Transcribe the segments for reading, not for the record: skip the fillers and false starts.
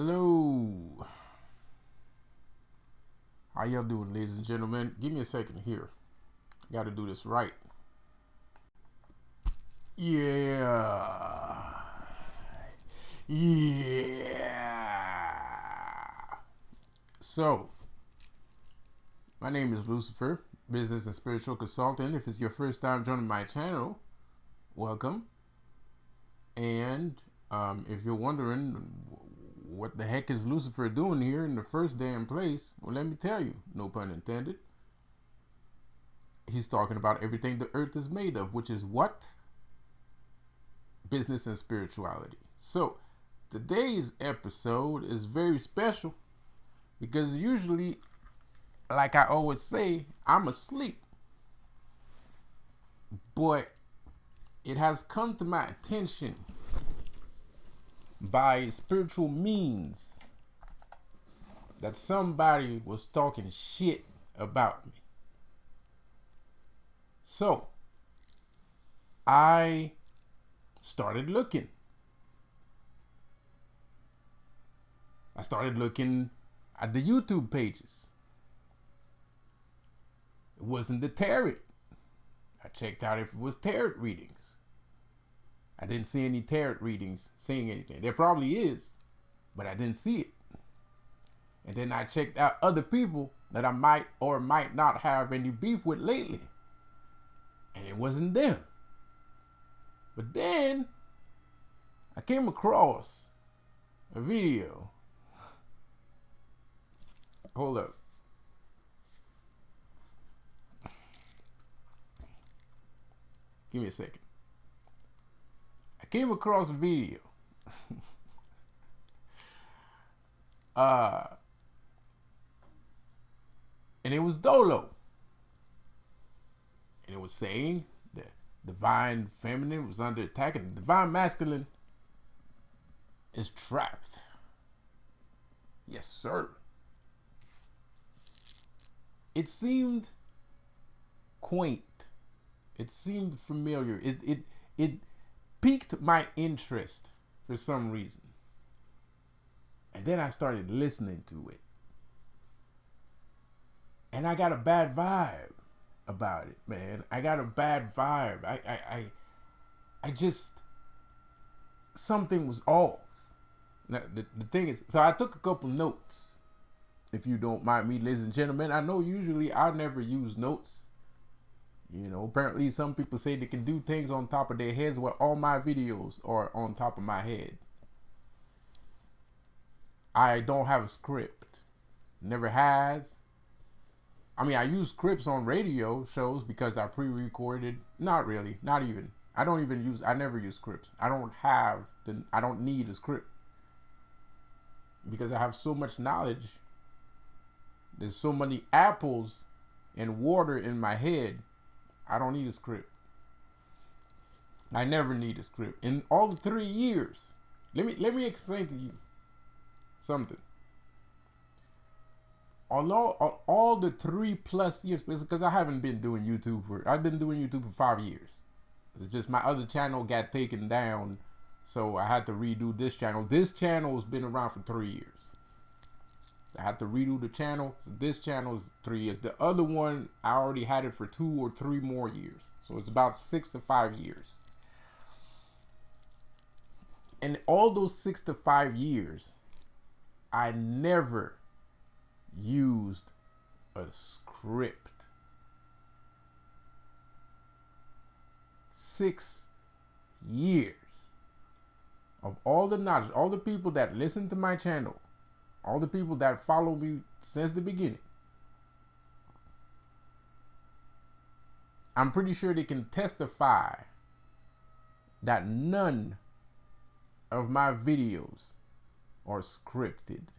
Hello. How y'all doing, ladies and gentlemen? Give me a second here. I gotta do this right. Yeah. Yeah. So, my name is Lucifer, business and spiritual consultant. If it's your first time joining my channel, welcome. And if you're wondering what the heck is Lucifer doing here in the first damn place, well, let me tell you, no pun intended. He's talking about everything the earth is made of, which is what? Business and spirituality. So, today's episode is very special because usually, like I always say, I'm asleep. But it has come to my attention by spiritual means that somebody was talking shit about me. So, I started looking. I started looking at the YouTube pages. It wasn't the tarot. I checked out if it was tarot readings. I didn't see any tarot readings saying anything. There probably is, but I didn't see it. And then I checked out other people that I might or might not have any beef with lately. And it wasn't them. But then I came across a video. Hold up. Give me a second. I came across a video. And it was Dolo. And it was saying that divine feminine was under attack and the divine masculine is trapped. Yes, sir. It seemed quaint. It seemed familiar. It piqued my interest for some reason. And then I started listening to it. And I got a bad vibe about it, man. I got a bad vibe. I just, something was off. Now, the thing is, so I took a couple notes. If you don't mind me, ladies and gentlemen, I know usually I never use notes. You know, apparently some people say they can do things on top of their heads. Well, all my videos are on top of my head. I don't have a script. Never has. I mean, I use scripts on radio shows because I pre-recorded. Not really. Not even. I never use scripts. I don't need a script. Because I have so much knowledge. There's so many apples and water in my head. I don't need a script. I never need a script. In all the 3 years, let me explain to you something. Although all the 3+ years, because I haven't been doing YouTube I've been doing YouTube for 5 years. It's just my other channel got taken down, so I had to redo this channel. This channel has been around for 3 years. I had to redo the channel. So this channel is 3 years. The other one, I already had it for 2 or 3 more years. So it's about 6 to 5 years. And all those 6 to 5 years, I never used a script. 6 years of all the knowledge, all the people that listen to my channel, all the people that follow me since the beginning, I'm pretty sure they can testify that none of my videos are scripted.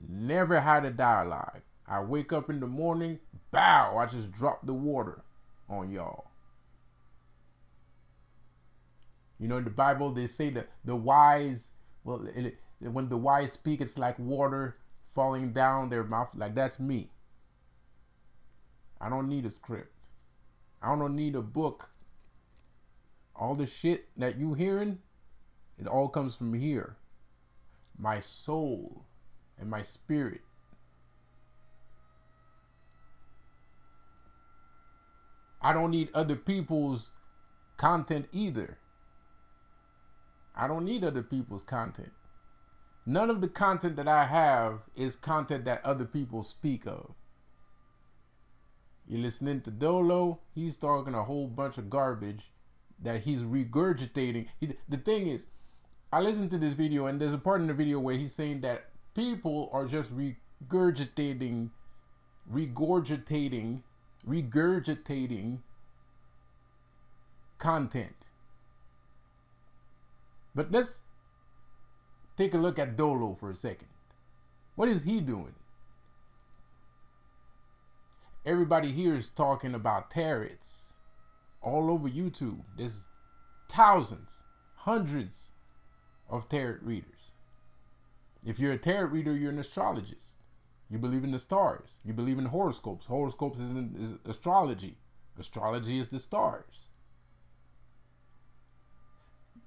Never had a dialogue. I wake up in the morning, bow, I just drop the water on y'all. You know, in the Bible, they say that the wise, when the wise speak, it's like water falling down their mouth. Like, that's me. I don't need a script. I don't need a book. All the shit that you hearing, it all comes from here. my soul and my spirit. I don't need other people's content either. I don't need other people's content. None of the content that I have is content that other people speak of. You're listening to Dolo, he's talking a whole bunch of garbage that he's regurgitating. The thing is, I listened to this video and there's a part in the video where he's saying that people are just regurgitating content. But let's take a look at Dolo for a second. What is he doing? Everybody here is talking about tarots all over YouTube. There's thousands, hundreds of tarot readers. If you're a tarot reader, you're an astrologist. You believe in the stars. You believe in horoscopes. Horoscopes is astrology. Astrology is the stars.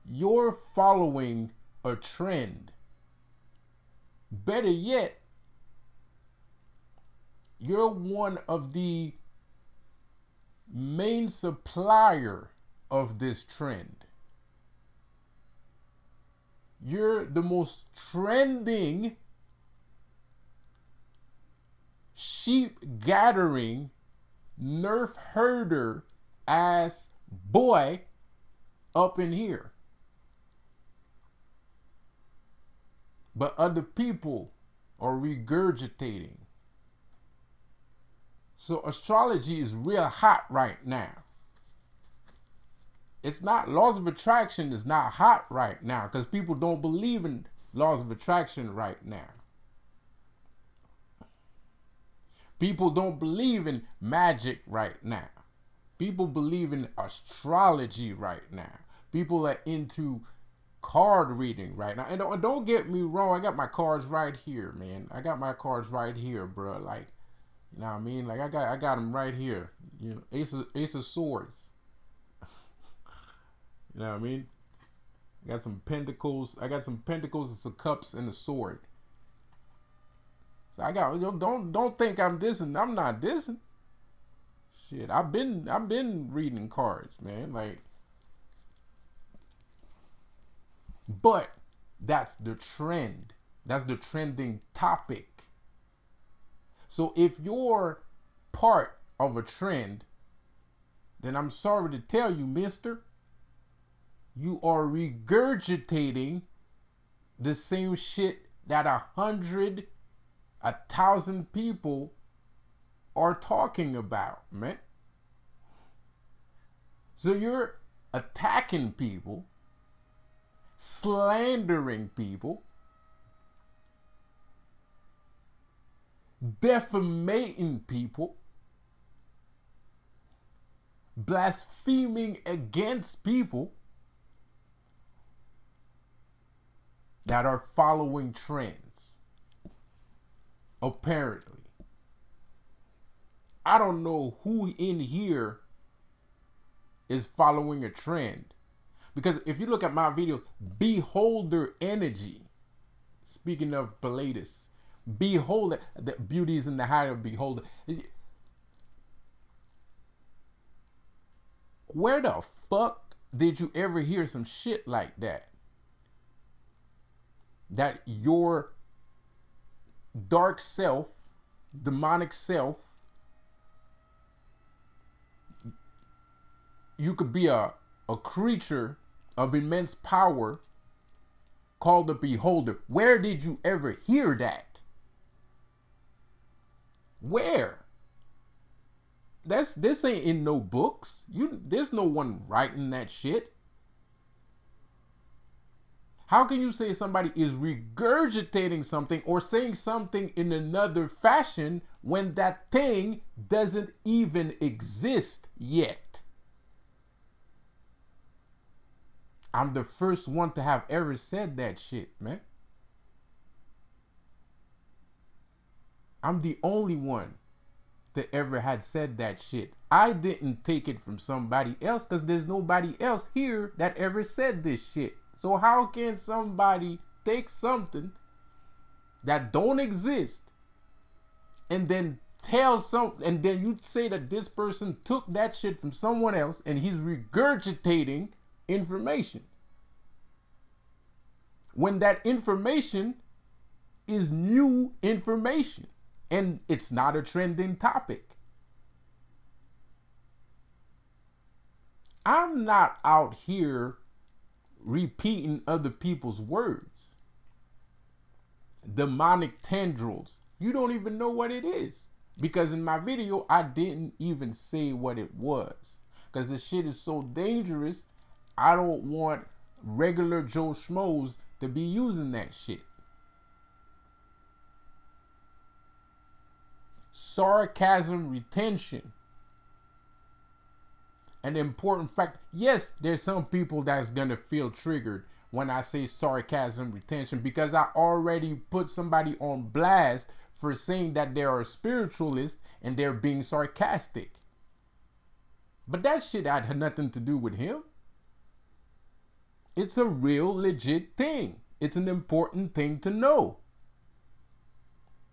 You're following a trend. Better yet, you're one of the main supplier of this trend. You're the most trending sheep gathering, nerf herder ass boy up in here. But other people are regurgitating. So astrology is real hot right now. It's not, laws of attraction is not hot right now because people don't believe in laws of attraction right now. People don't believe in magic right now. People believe in astrology right now. People are into card reading right now. And don't get me wrong, I got my cards right here, man. I got my cards right here, bro. Like, you know what I mean? Like I got them right here. You know, Ace of Swords. You know what I mean? I got some pentacles. I got some pentacles and some cups and a sword. So I got, don't think I'm dissing. I'm not dissing. Shit, I've been reading cards, man. Like, but that's the trend. That's the trending topic. So if you're part of a trend, then I'm sorry to tell you, mister, you are regurgitating the same shit that 100, 1,000 people are talking about, man. So you're attacking people, slandering people, defamating people, blaspheming against people that are following trends. Apparently. I don't know who in here is following a trend. Because if you look at my video, beholder energy, speaking of Pilatus, beholder, the beauty is in the higher beholder. Where the fuck did you ever hear some shit like that? That your dark self, demonic self, you could be a creature of immense power called the beholder. Where did you ever hear that? Where? This ain't in no books. There's no one writing that shit. How can you say somebody is regurgitating something or saying something in another fashion when that thing doesn't even exist yet? I'm the first one to have ever said that shit, man. I'm the only one that ever had said that shit. I didn't take it from somebody else because there's nobody else here that ever said this shit. So how can somebody take something that don't exist and then and then you say that this person took that shit from someone else and he's regurgitating information, when that information is new information and it's not a trending topic. I'm not out here repeating other people's words. Demonic tendrils. You don't even know what it is. Because in my video, I didn't even say what it was. Because this shit is so dangerous, I don't want regular Joe Schmoes to be using that shit. Sarcasm retention. An important fact. Yes, there's some people that's going to feel triggered when I say sarcasm retention, because I already put somebody on blast for saying that they're a spiritualist and they're being sarcastic. But that shit had nothing to do with him. It's a real legit thing. It's an important thing to know.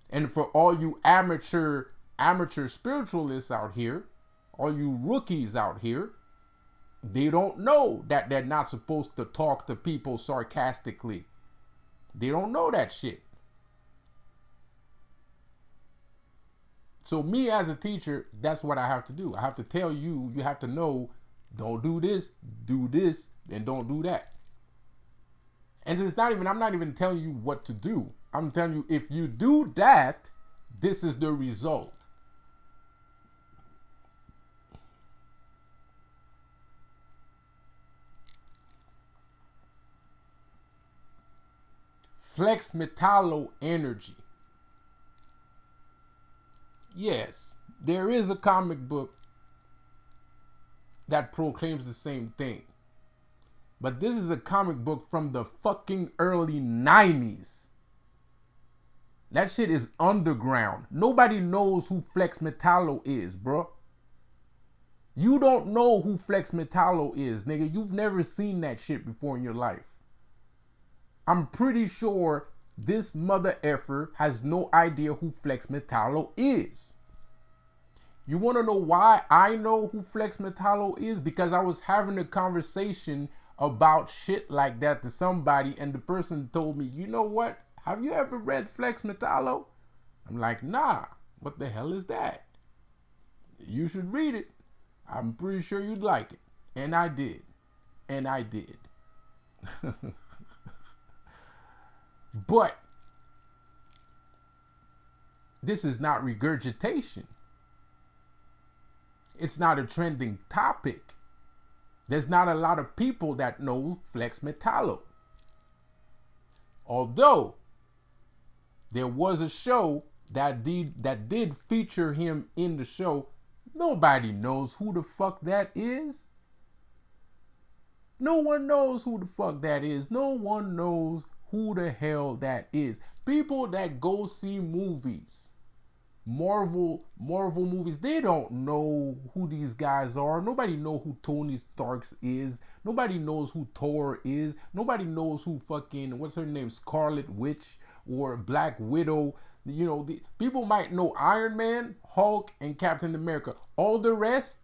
And for all you amateur spiritualists out here, all you rookies out here, they don't know that they're not supposed to talk to people sarcastically. They don't know that shit. So me as a teacher, that's what I have to do. I have to tell you, you have to know, don't do this, and don't do that. And it's not even, I'm not even telling you what to do. I'm telling you, if you do that, this is the result. Flex Metallo energy. Yes, there is a comic book that proclaims the same thing. But this is a comic book from the fucking early 90s. That shit is underground. Nobody knows who Flex Metallo is, bro. You don't know who Flex Metallo is, nigga. You've never seen that shit before in your life. I'm pretty sure this mother effer has no idea who Flex Metallo is. You want to know why I know who Flex Metallo is? Because I was having a conversation about shit like that to somebody, and the person told me, you know what? Have you ever read Flex Metallo? I'm like, nah. What the hell is that? You should read it. I'm pretty sure you'd like it. And I did. And I did. But this is not regurgitation. It's not a trending topic. There's not a lot of people that know Flex Metallo. Although there was a show that did feature him in the show, nobody knows who the fuck that is. No one knows who the fuck that is. No one knows who the hell that is. People that go see movies, Marvel movies, they don't know who these guys are. Nobody knows who Tony Stark is. Nobody knows who Thor is. Nobody knows who fucking, what's her name, Scarlet Witch or Black Widow. You know, people might know Iron Man, Hulk, and Captain America. All the rest,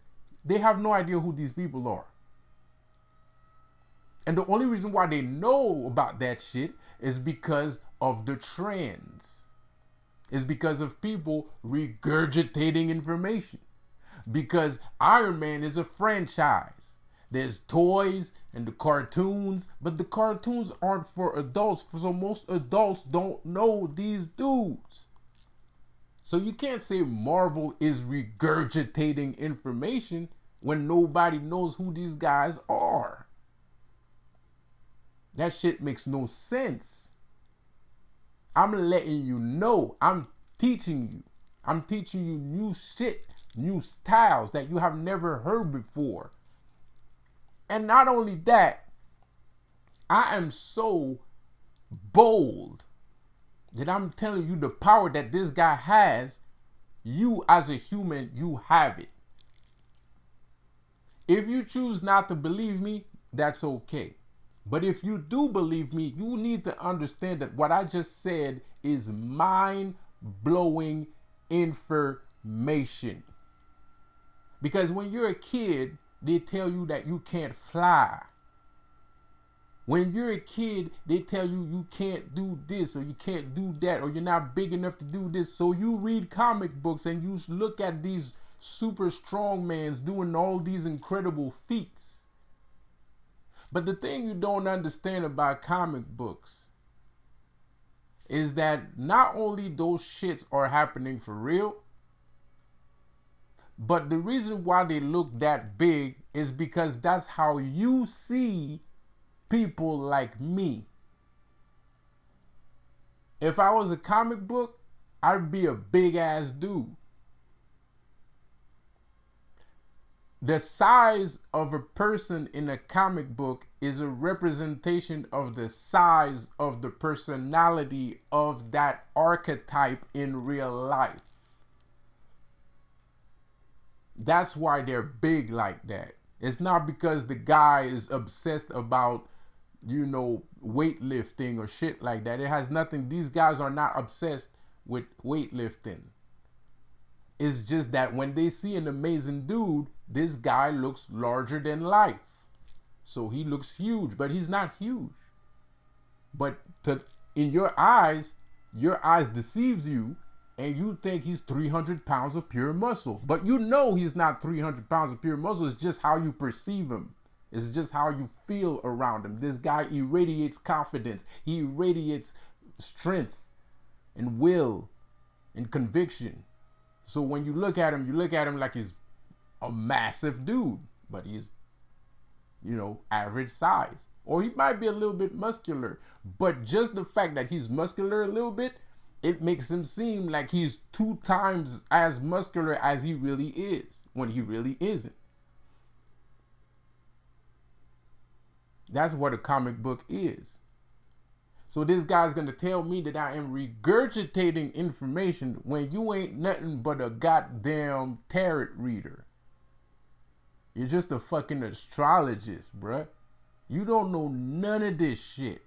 they have no idea who these people are. And the only reason why they know about that shit is because of the trends. It's because of people regurgitating information. Because Iron Man is a franchise. There's toys and the cartoons, but the cartoons aren't for adults, so most adults don't know these dudes. So you can't say Marvel is regurgitating information when nobody knows who these guys are. That shit makes no sense. I'm letting you know. I'm teaching you. I'm teaching you new shit, new styles that you have never heard before. And not only that, I am so bold that I'm telling you the power that this guy has. You as a human, you have it. If you choose not to believe me, that's okay. But if you do believe me, you need to understand that what I just said is mind-blowing information. Because when you're a kid, they tell you that you can't fly. When you're a kid, they tell you you can't do this or you can't do that or you're not big enough to do this. So you read comic books and you look at these super strong mans doing all these incredible feats. But the thing you don't understand about comic books is that not only those shits are happening for real, but the reason why they look that big is because that's how you see people like me. If I was a comic book, I'd be a big ass dude. The size of a person in a comic book is a representation of the size of the personality of that archetype in real life. That's why they're big like that. It's not because the guy is obsessed about, weightlifting or shit like that. It has nothing. These guys are not obsessed with weightlifting. It's just that when they see an amazing dude, this guy looks larger than life. So he looks huge, but he's not huge. But in your eyes deceives you, and you think he's 300 pounds of pure muscle. But you know he's not 300 pounds of pure muscle. It's just how you perceive him. It's just how you feel around him. This guy irradiates confidence. He irradiates strength and will and conviction. So when you look at him like he's a massive dude, but he's, average size. Or he might be a little bit muscular. But just the fact that he's muscular a little bit, it makes him seem like he's 2 times as muscular as he really is, when he really isn't. That's what a comic book is. So this guy's going to tell me that I am regurgitating information when you ain't nothing but a goddamn tarot reader. You're just a fucking astrologist, bruh. You don't know none of this shit.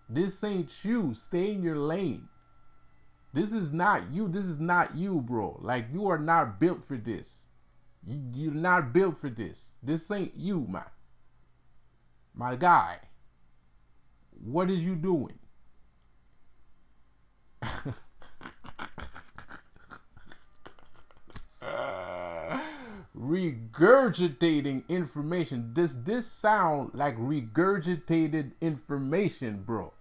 This ain't you. Stay in your lane. This is not you. This is not you, bro. Like, you are not built for this. You're not built for this. This ain't you, man. My guy. What is you doing? Regurgitating information. Does this sound like regurgitated information, bro?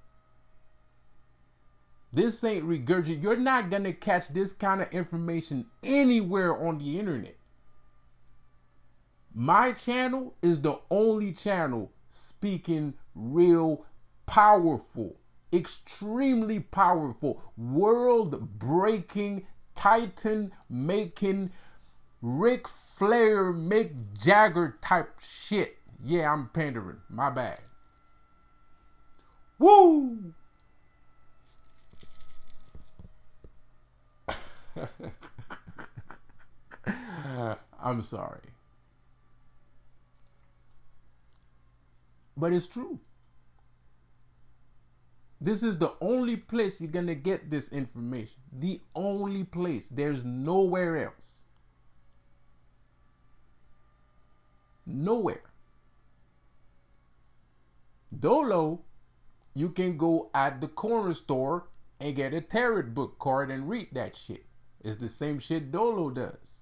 This ain't regurgitated. You're not gonna catch this kind of information anywhere on the internet. My channel is the only channel speaking real powerful, extremely powerful, world-breaking, titan-making, Ric Flair, Mick Jagger type shit. Yeah, I'm pandering. My bad. Woo! I'm sorry. But it's true. This is the only place you're going to get this information. The only place. There's nowhere else. Nowhere. Dolo, you can go at the corner store and get a tarot book card and read that shit. It's the same shit Dolo does.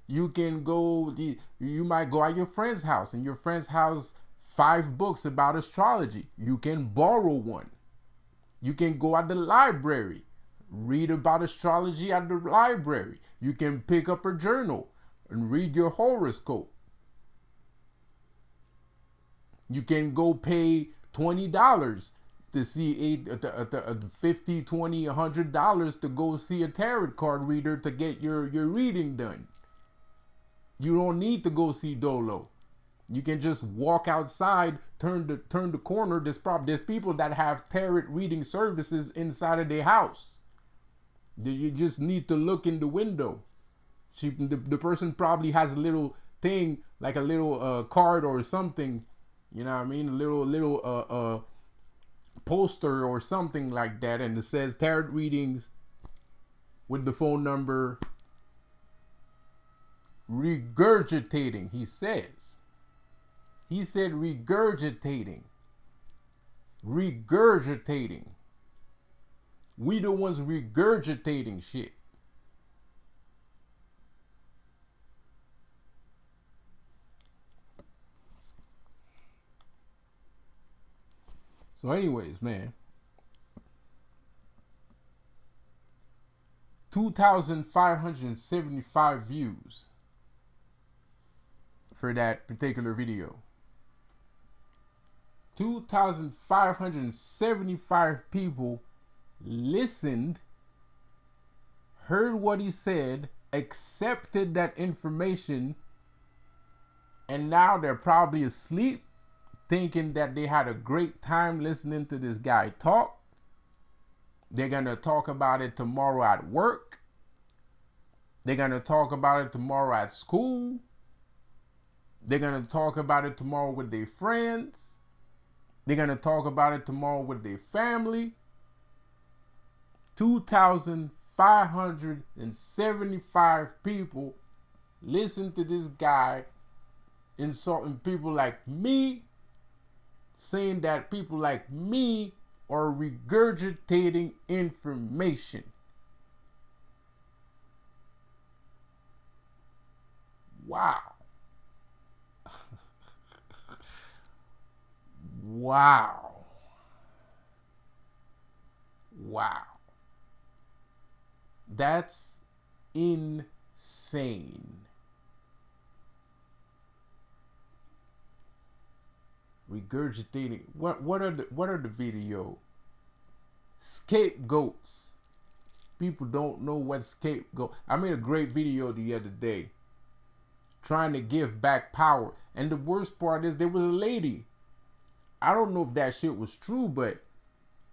You can go, you might go at your friend's house, and your friend's house 5 books about astrology. You can borrow one. You can go at the library, read about astrology at the library. You can pick up a journal and read your horoscope. You can go pay $20 to see $50, $20, $100 to go see a tarot card reader to get your reading done. You don't need to go see Dolo. You can just walk outside, turn the corner. There's people that have tarot reading services inside of their house. You just need to look in the window. The person probably has a little thing, like a little card or something You know what I mean? A little poster or something like that, and it says tarot readings with the phone number. Regurgitating, he says. He said regurgitating. Regurgitating. We the ones regurgitating shit. So anyways, man. 2,575 views for that particular video. 2,575 people listened, heard what he said, accepted that information, and now they're probably asleep thinking that they had a great time listening to this guy talk. They're going to talk about it tomorrow at work. They're going to talk about it tomorrow at school. They're going to talk about it tomorrow with their friends. They're going to talk about it tomorrow with their family. 2,575 people listen to this guy insulting people like me, saying that people like me are regurgitating information. Wow. Wow. Wow. That's insane. Regurgitating. What are the video? Scapegoats. People don't know what scapegoat. I made a great video the other day trying to give back power. And the worst part is there was a lady. I don't know if that shit was true, but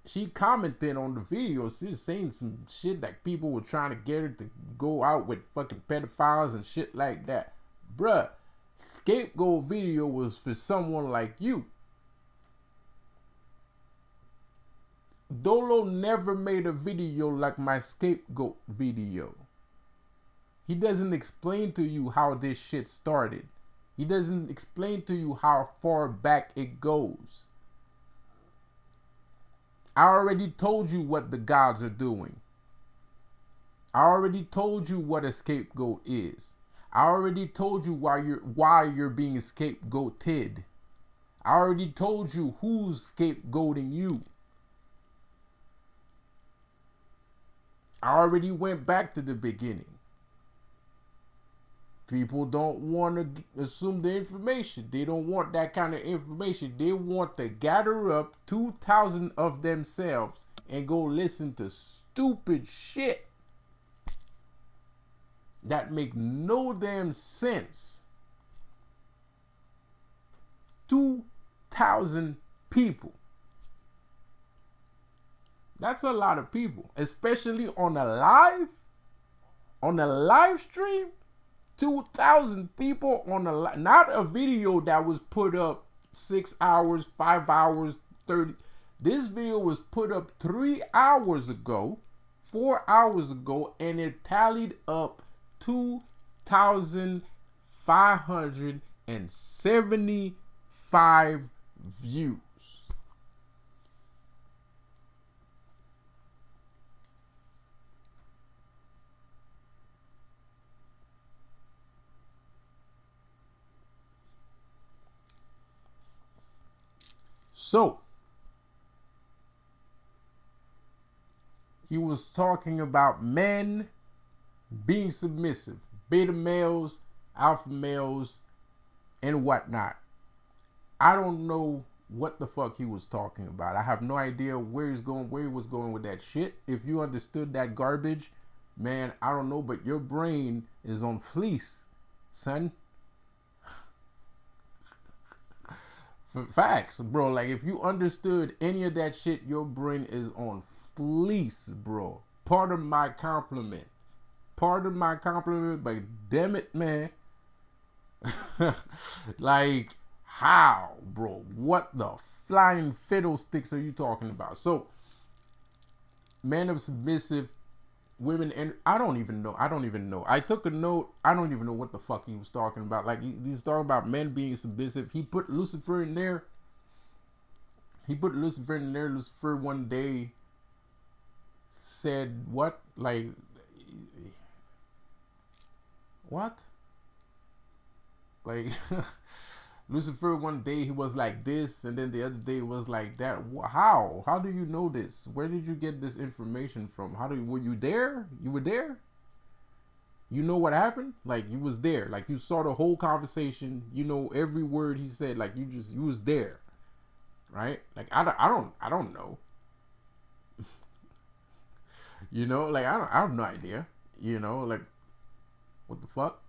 she commented on the video, she's saying some shit that people were trying to get her to go out with fucking pedophiles and shit like that. Bruh, scapegoat video was for someone like you. Dolo never made a video like my scapegoat video. He doesn't explain to you how this shit started. He doesn't explain to you how far back it goes. I already told you what the gods are doing. I already told you what a scapegoat is. I already told you why you're being scapegoated. I already told you who's scapegoating you. I already went back to the beginning. People don't want to assume the information. They don't want that kind of information. They want to gather up 2,000 of themselves and go listen to stupid shit that make no damn sense. 2,000 people. That's a lot of people, especially on a live stream. 2,000 people on not a video that was put up 6 hours, 5 hours, 30. This video was put up 3 hours ago, 4 hours ago, and it tallied up 2,575 views. So, he was talking about men being submissive, beta males, alpha males, and whatnot. I don't know what the fuck he was talking about. I have no idea where he was going with that shit. If you understood that garbage, man, I don't know, but your brain is on fleece, son. Facts, bro. Like, if you understood any of that shit, your brain is on fleece, bro. Part of my compliment. But damn it, man. Like, How, bro? What the flying fiddlesticks are you talking about? So, men are submissive, women, and I don't even know. I took a note. I don't even know what the fuck he was talking about. Like he's talking about men being submissive. He put Lucifer in there. Lucifer one day said what? Like what? Like Lucifer one day he was like this, and then the other day it was like that. How? How do you know this? Where did you get this information from? Were you there? You were there? You know what happened? Like you was there. Like you saw the whole conversation. You know every word he said. Like you was there, right? Like I don't know. You know, like I have no idea. You know, like what the fuck?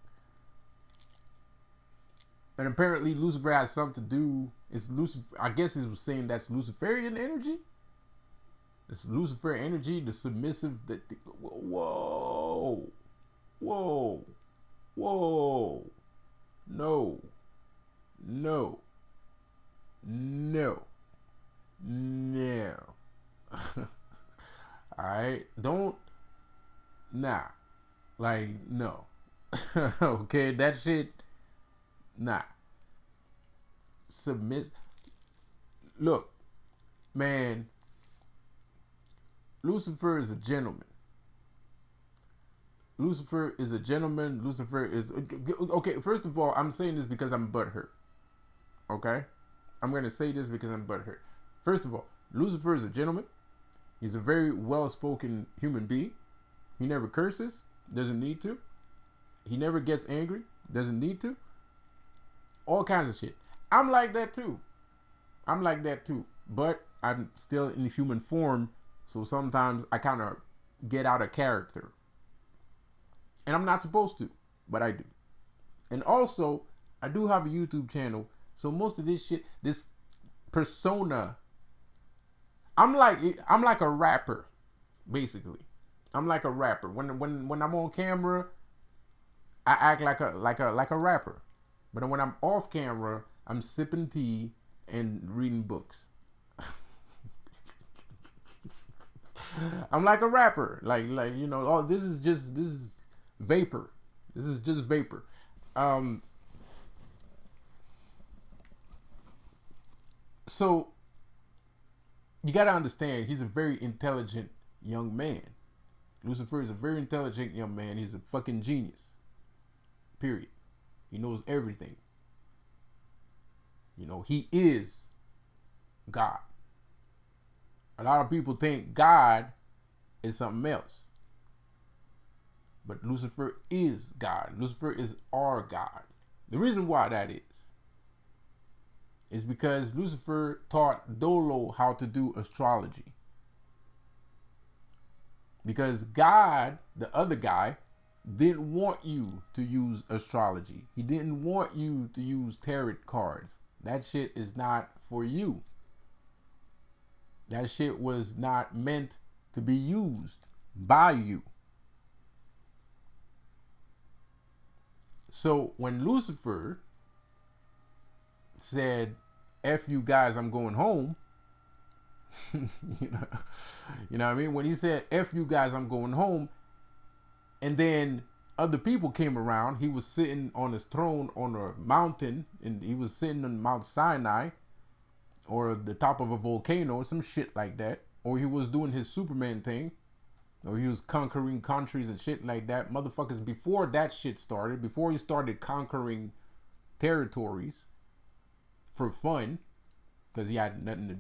And apparently Lucifer has something to do. It's Lucifer. I guess he was saying that's Luciferian energy. It's Lucifer energy, the submissive. Whoa, whoa, whoa, no, no, no, no. All right, don't. Nah, like no. Okay, that shit. Nah. Submit. Look, man. Lucifer is a gentleman. Lucifer is a gentleman. Lucifer is okay. First of all, I'm saying this because I'm butthurt. Okay, I'm gonna say this because I'm butthurt. First of all, Lucifer is a gentleman. He's a very well-spoken human being. He never curses. Doesn't need to. He never gets angry. Doesn't need to. All kinds of shit. I'm like that too. But I'm still in human form, so sometimes I kind of get out of character. And I'm not supposed to, but I do. And also, I do have a YouTube channel, so most of this shit, this persona, I'm like a rapper, basically. I'm like a rapper. When I'm on camera, I act like a rapper. But when I'm off camera, I'm sipping tea and reading books. I'm like a rapper. Like you know, oh, this is vapor. This is just vapor. So you got to understand, he's a very intelligent young man. Lucifer is a very intelligent young man. He's a fucking genius. Period. He knows everything. You know, he is God. A lot of people think God is something else. But Lucifer is God. Lucifer is our God. The reason why that is because Lucifer taught Dolo how to do astrology. Because God, the other guy, didn't want you to use astrology. He didn't want you to use tarot cards. That shit is not for you. That shit was not meant to be used by you. So when Lucifer said, F you guys, I'm going home. you know what I mean? When he said, F you guys, I'm going home. And then other people came around. He was sitting on his throne on a mountain, and he was sitting on Mount Sinai or the top of a volcano or some shit like that. Or he was doing his Superman thing, or he was conquering countries and shit like that. Motherfuckers, before that shit started, before he started conquering territories for fun, because he had nothing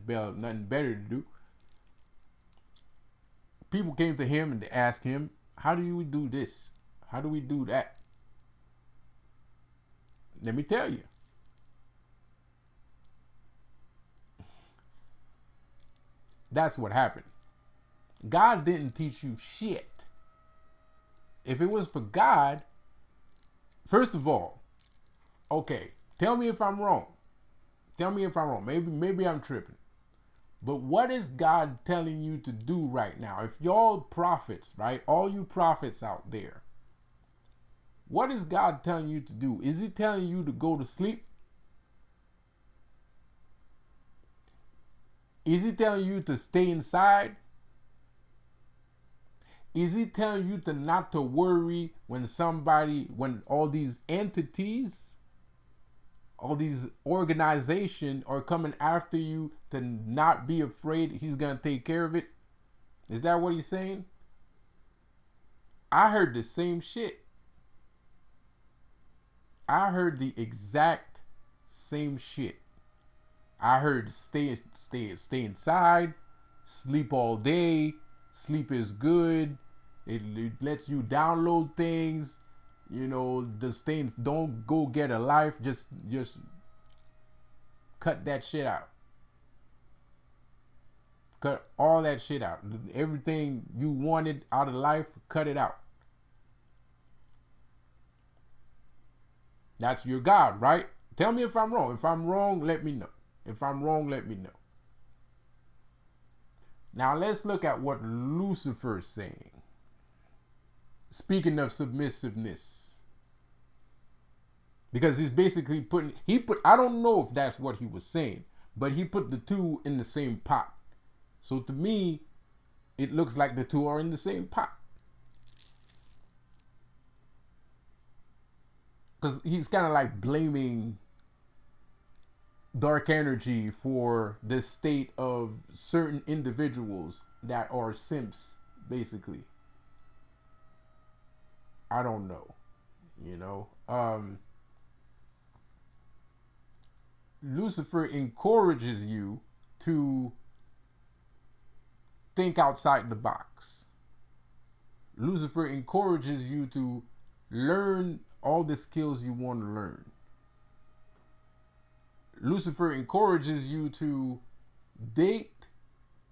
better to do, people came to him and they asked him, how do you do this? How do we do that? Let me tell you. That's what happened. God didn't teach you shit. If it was for God, first of all, okay, tell me if I'm wrong. Tell me if I'm wrong. Maybe I'm tripping. But what is God telling you to do right now? If y'all prophets, right? All you prophets out there. What is God telling you to do? Is he telling you to go to sleep? Is he telling you to stay inside? Is he telling you to not to worry when all these entities, all these organizations are coming after you, to not be afraid he's going to take care of it? Is that what he's saying? I heard the same shit. I heard the exact same shit. I heard stay inside, sleep all day, sleep is good. It lets you download things. You know, the things, don't go get a life. Just cut that shit out. Cut all that shit out. Everything you wanted out of life, cut it out. That's your God, right? Tell me if I'm wrong. If I'm wrong, let me know. If I'm wrong, let me know. Now let's look at what Lucifer is saying. Speaking of submissiveness. Because he's basically I don't know if that's what he was saying, but he put the two in the same pot. So to me, it looks like the two are in the same pot. Because he's kind of like blaming dark energy for the state of certain individuals that are simps, basically. I don't know. You know? Lucifer encourages you to think outside the box. Lucifer encourages you to learn all the skills you want to learn. Lucifer encourages you to date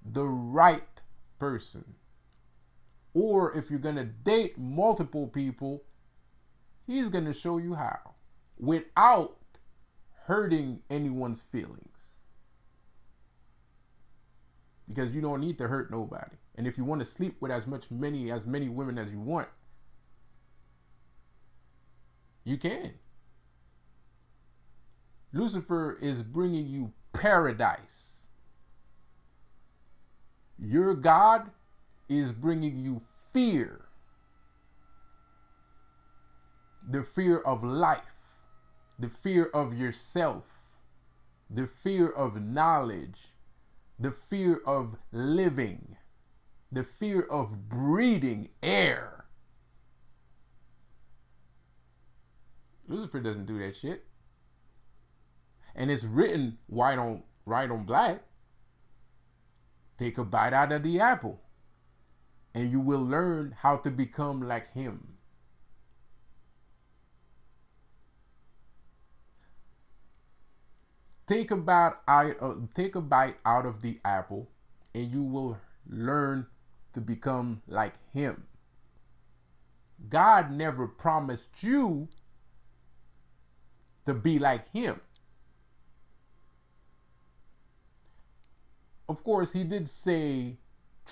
the right person. Or if you're going to date multiple people, he's going to show you how without hurting anyone's feelings. Because you don't need to hurt nobody. And if you want to sleep with as many women as you want, you can. Lucifer is bringing you paradise. Your God is bringing you fear. The fear of life, the fear of yourself, the fear of knowledge, the fear of living, the fear of breathing air. Lucifer doesn't do that shit. And it's written white on black. Take a bite out of the apple, and you will learn how to become like him. Take a bite out of the apple, and you will learn to become like him. God never promised you to be like him. Of course, he did say,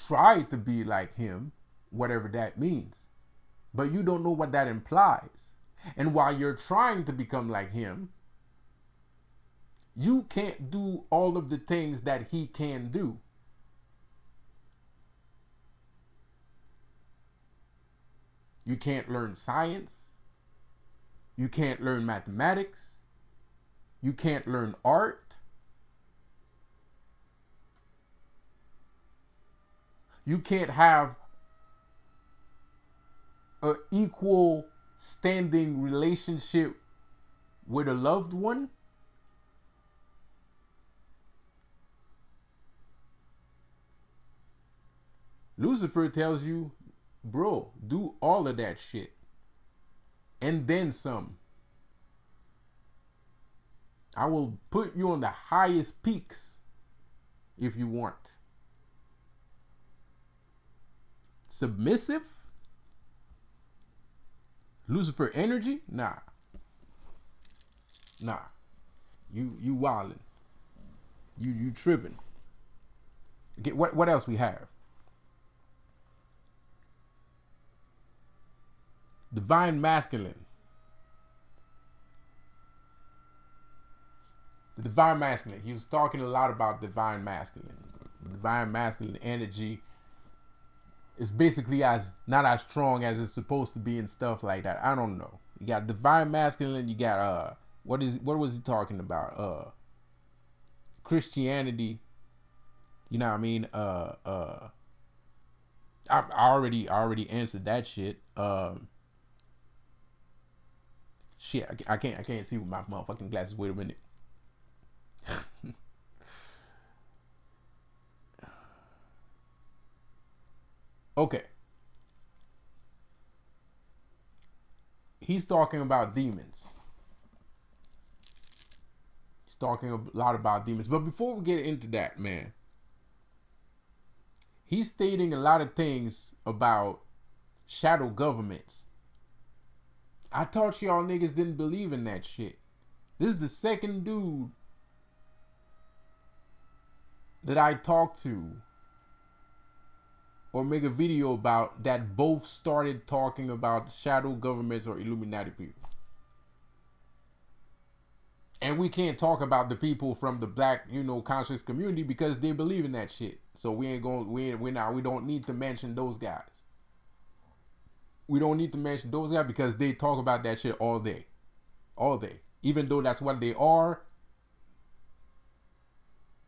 try to be like him, whatever that means. But you don't know what that implies. And while you're trying to become like him, you can't do all of the things that he can do. You can't learn science. You can't learn mathematics. You can't learn art. You can't have an equal standing relationship with a loved one. Lucifer tells you, bro, do all of that shit. And then some. I will put you on the highest peaks if you want. Submissive? Lucifer energy? Nah. You wildin'. You tripping. Get what else we have? Divine masculine. The divine masculine. He was talking a lot about divine masculine. Divine masculine energy is basically as not as strong as it's supposed to be and stuff like that. I don't know. You got divine masculine. You got what was he talking about? Christianity. You know what I mean? I already answered that shit. Shit, I can't see with my motherfucking glasses. Wait a minute. Okay. He's talking about demons. He's talking a lot about demons. But before we get into that, man, he's stating a lot of things about shadow governments. I thought y'all niggas didn't believe in that shit. This is the second dude that I talked to or make a video about that both started talking about shadow governments or Illuminati people. And we can't talk about the people from the black, conscious community because they believe in that shit. So we don't need to mention those guys. We don't need to mention those guys because they talk about that shit all day. All day. Even though that's what they are.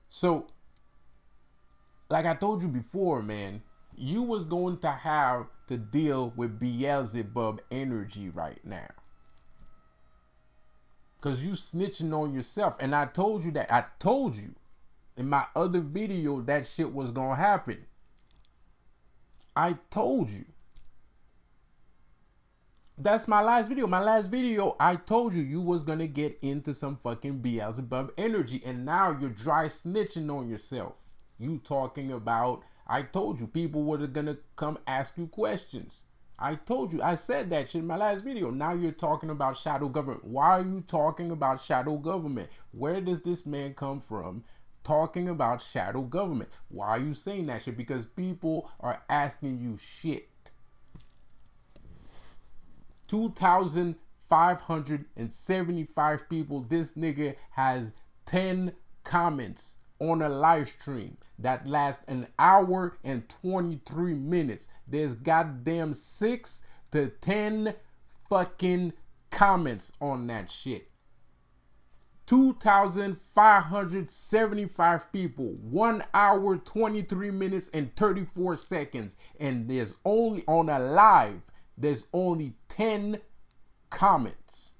So, like I told you before, man, you was going to have to deal with Beelzebub energy right now. Because you snitching on yourself. And I told you that. I told you in my other video that shit was going to happen. I told you. That's my last video. My last video, I told you was going to get into some fucking Beelzebub energy. And now you're dry snitching on yourself. You talking about, I told you, people were going to come ask you questions. I told you. I said that shit in my last video. Now you're talking about shadow government. Why are you talking about shadow government? Where does this man come from talking about shadow government? Why are you saying that shit? Because people are asking you shit. 2,575 people. This nigga has 10 comments on a live stream that lasts an hour and 23 minutes. There's goddamn 6 to 10 fucking comments on that shit. 2,575 people, 1 hour, 23 minutes, and 34 seconds. And there's only on a live, there's only 10 comments.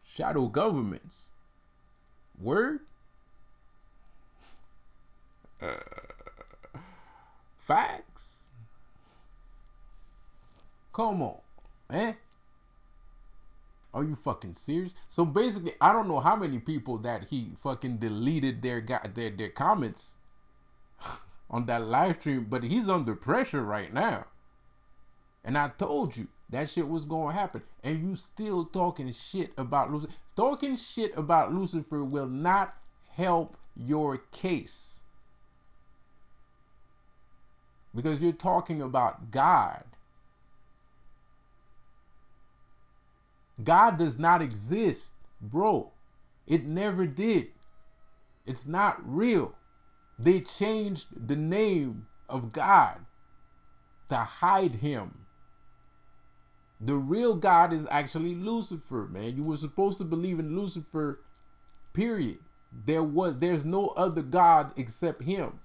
Shadow governments. Word? Facts? Come on, man. Are you fucking serious? So basically, I don't know how many people that he fucking deleted their comments on that live stream, but he's under pressure right now. And I told you that shit was going to happen. And you still talking shit about Lucifer. Talking shit about Lucifer will not help your case. Because you're talking about God. God does not exist, bro. It never did. It's not real. They changed the name of God to hide him. The real God is actually Lucifer, man. You were supposed to believe in Lucifer, period. There's no other God except him.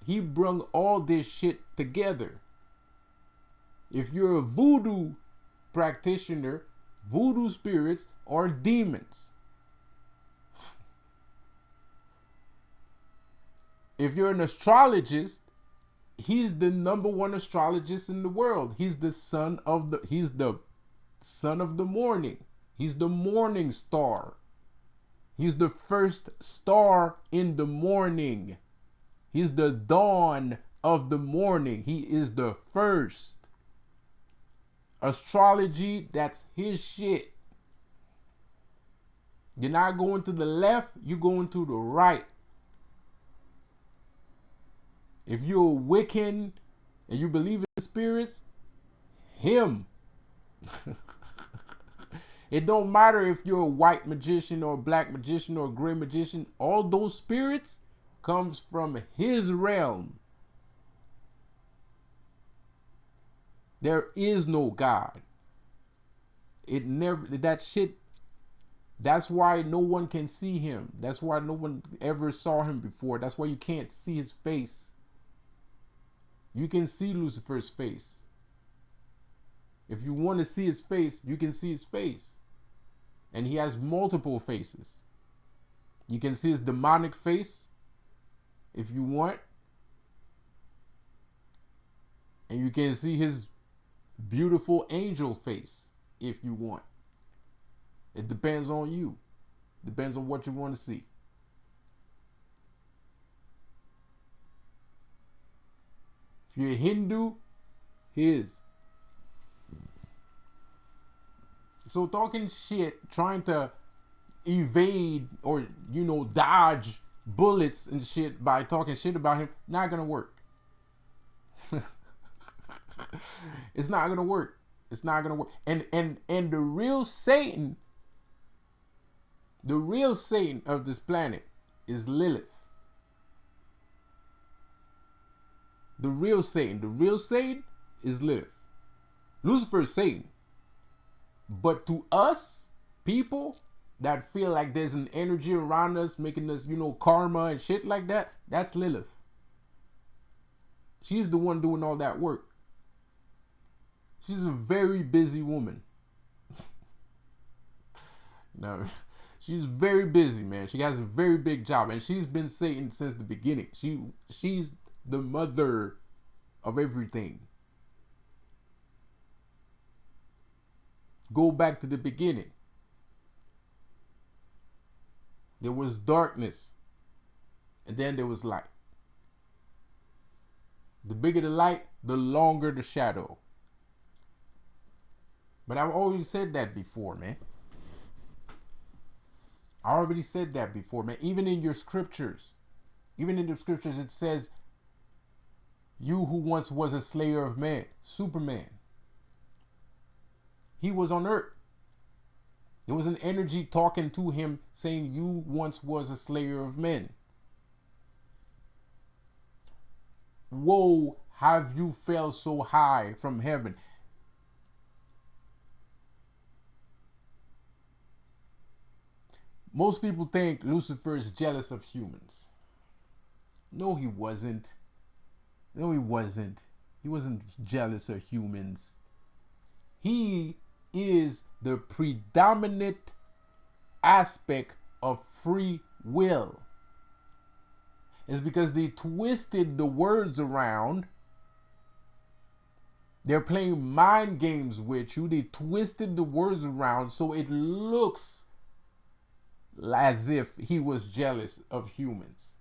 He brung all this shit together. If you're a voodoo practitioner, voodoo spirits are demons. If you're an astrologist, he's the number one astrologist in the world. He's the son of the morning. He's the morning star. He's the first star in the morning. He's the dawn of the morning. He is the first. Astrology, that's his shit. You're not going to the left, you're going to the right. If you're a Wiccan and you believe in spirits, him. It don't matter if you're a white magician or a black magician or a gray magician. All those spirits comes from his realm. There is no God. It never, that shit, that's why no one can see him. That's why no one ever saw him before. That's why you can't see his face. You can see Lucifer's face. If you want to see his face, you can see his face. And he has multiple faces. You can see his demonic face if you want. And you can see his beautiful angel face if you want. It depends on you. Depends on what you want to see. If you're a Hindu, his. So talking shit, trying to evade or, dodge bullets and shit by talking shit about him, not gonna work. It's not gonna work. It's not gonna work. And the real Satan of this planet is Lilith. The real Satan is Lilith. Lucifer is Satan. But to us, people that feel like there's an energy around us making us, karma and shit like that, that's Lilith. She's the one doing all that work. She's a very busy woman. She's very busy, man. She has a very big job, and she's been Satan since the beginning. She's the mother of everything. Go back to the beginning. There was darkness, and then there was light. The bigger the light, the longer the shadow. But I've already said that before, man. I already said that before, man. Even in your scriptures. Even in the scriptures, it says, you who once was a slayer of man, Superman. He was on earth. There was an energy talking to him saying, you once was a slayer of men. Woe, have you fell so high from heaven? Most people think Lucifer is jealous of humans. No, he wasn't. No, he wasn't. He wasn't jealous of humans. He is the predominant aspect of free will. It's because they twisted the words around. They're playing mind games with you. They twisted the words around so it looks as if he was jealous of humans.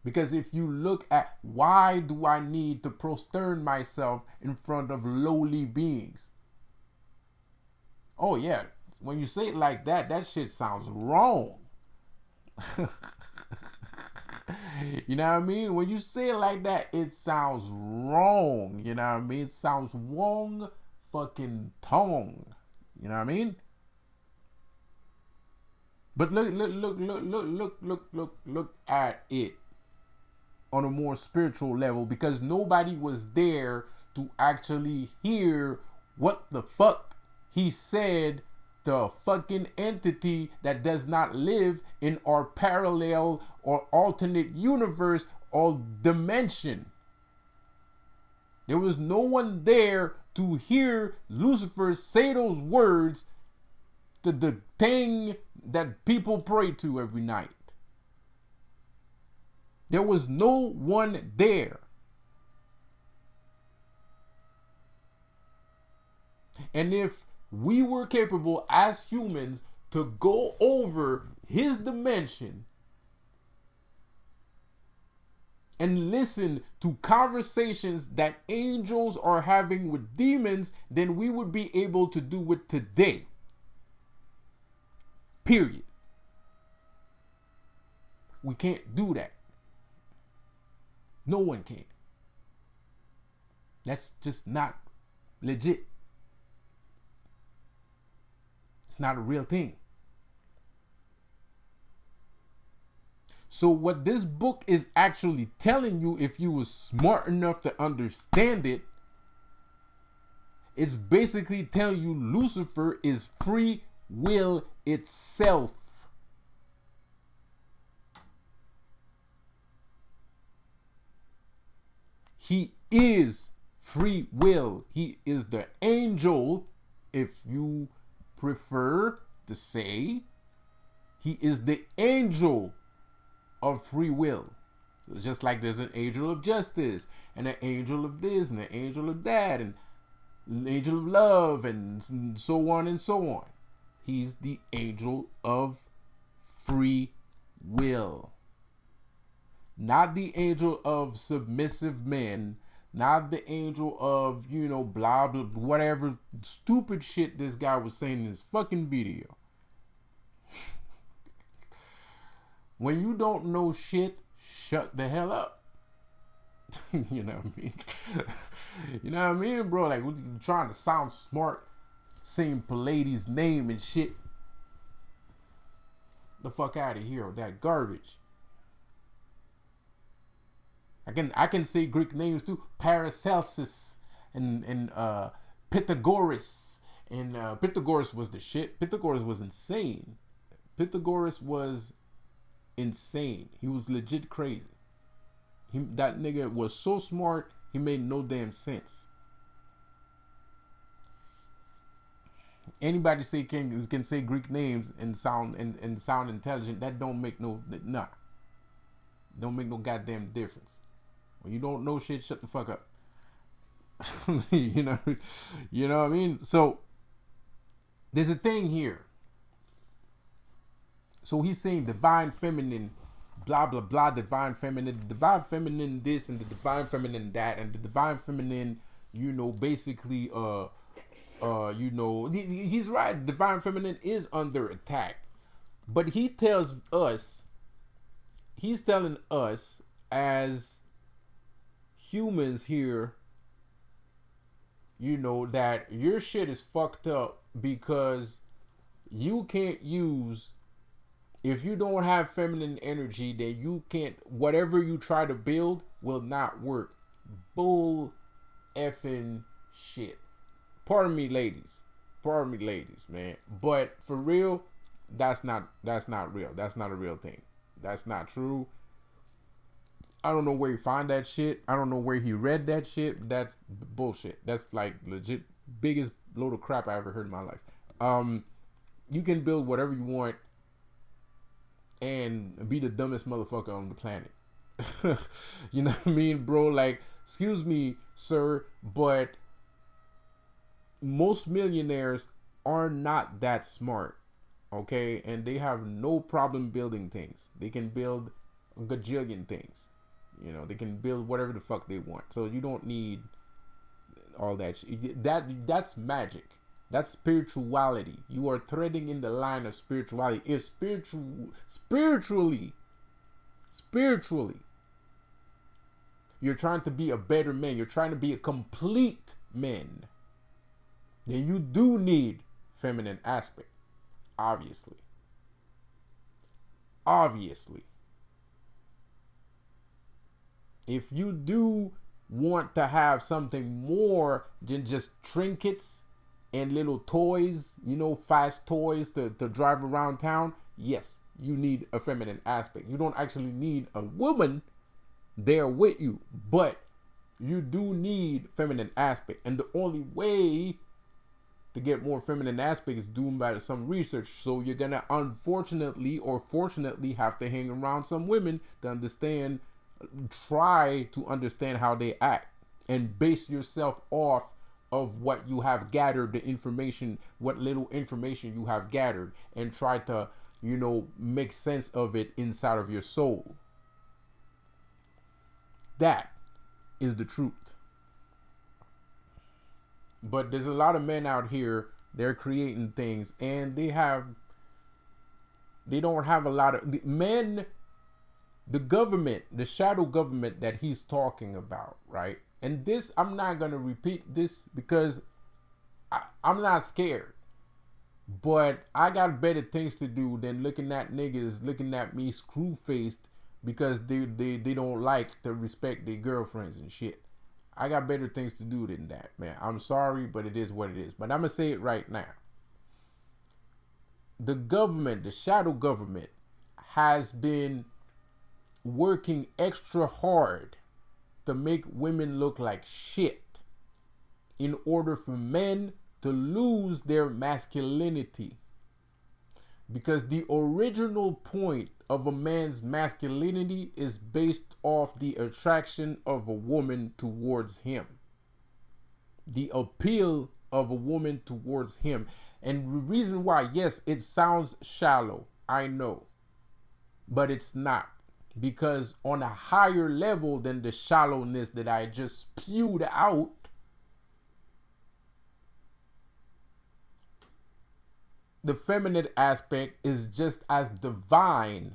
Because if you look at, why do I need to prostern myself in front of lowly beings? Oh yeah, when you say it like that, that shit sounds wrong. You know what I mean? When you say it like that, it sounds wrong. You know what I mean? It sounds wrong fucking tongue. You know what I mean? But look at it on a more spiritual level, because nobody was there to actually hear what the fuck he said. The fucking entity that does not live in our parallel or alternate universe or dimension. There was no one there to hear Lucifer say those words, the thing that people pray to every night. There was no one there. And if we were capable as humans to go over his dimension and listen to conversations that angels are having with demons, then we would be able to do it today. Period. We can't do that. No one can. That's just not legit. It's not a real thing. So what this book is actually telling you, if you were smart enough to understand it, it's basically telling you Lucifer is free will itself. He is free will. He is the angel, if you prefer to say. He is the angel of free will. Just like there's an angel of justice, and an angel of this, and an angel of that, and an angel of love, and so on and so on. He's the angel of free will. Not the angel of submissive men, not the angel of, blah, blah, whatever stupid shit this guy was saying in his fucking video. When you don't know shit, shut the hell up. You know what I mean? You know what I mean, bro? Like, we're trying to sound smart, saying Pallades' name and shit. The fuck out of here with that garbage. I can say Greek names too. Paracelsus and Pythagoras. And Pythagoras was the shit. Pythagoras was insane. Pythagoras was insane. He was legit crazy. That nigga was so smart, he made no damn sense. Anybody can say Greek names and sound intelligent. That don't make no don't make no goddamn difference. When you don't know shit, shut the fuck up. you know what I mean? So there's a thing here. So he's saying divine feminine, blah blah blah, divine feminine this, and the divine feminine that, and the divine feminine, basically he's right. Divine feminine is under attack. But he's telling us as humans here, that your shit is fucked up because you can't use, if you don't have feminine energy, then you can't, whatever you try to build will not work. Bull effing shit. Pardon me, ladies, man. But for real, that's not real. That's not a real thing. That's not true. I don't know where he found that shit. I don't know where he read that shit. That's bullshit. That's like legit biggest load of crap I ever heard in my life. You can build whatever you want and be the dumbest motherfucker on the planet. You know what I mean, bro? Like, excuse me, sir, but most millionaires are not that smart, okay? And they have no problem building things. They can build a gajillion things. They can build whatever the fuck they want. So you don't need all that shit. That's magic. That's spirituality. You are treading in the line of spirituality. If spiritually, you're trying to be a better man, you're trying to be a complete man, then you do need feminine aspect. Obviously. If you do want to have something more than just trinkets and little toys, fast toys to drive around town, yes, you need a feminine aspect. You don't actually need a woman there with you, but you do need feminine aspect. And the only way to get more feminine aspect is doing by some research. So you're gonna unfortunately or fortunately have to hang around some women to try to understand how they act, and base yourself off of what you have gathered, the information, what little information you have gathered, and try to, make sense of it inside of your soul. That is the truth. But there's a lot of men out here, they're creating things, and they don't have a lot of men. The government, the shadow government that he's talking about, right? And this, I'm not going to repeat this because I'm not scared. But I got better things to do than looking at niggas looking at me screw faced because they don't like to respect their girlfriends and shit. I got better things to do than that, man. I'm sorry, but it is what it is. But I'm going to say it right now. The government, the shadow government, has been working extra hard to make women look like shit in order for men to lose their masculinity. Because the original point of a man's masculinity is based off the attraction of a woman towards him. The appeal of a woman towards him. And the reason why, yes, it sounds shallow, I know. But it's not. Because on a higher level than the shallowness that I just spewed out, the feminine aspect is just as divine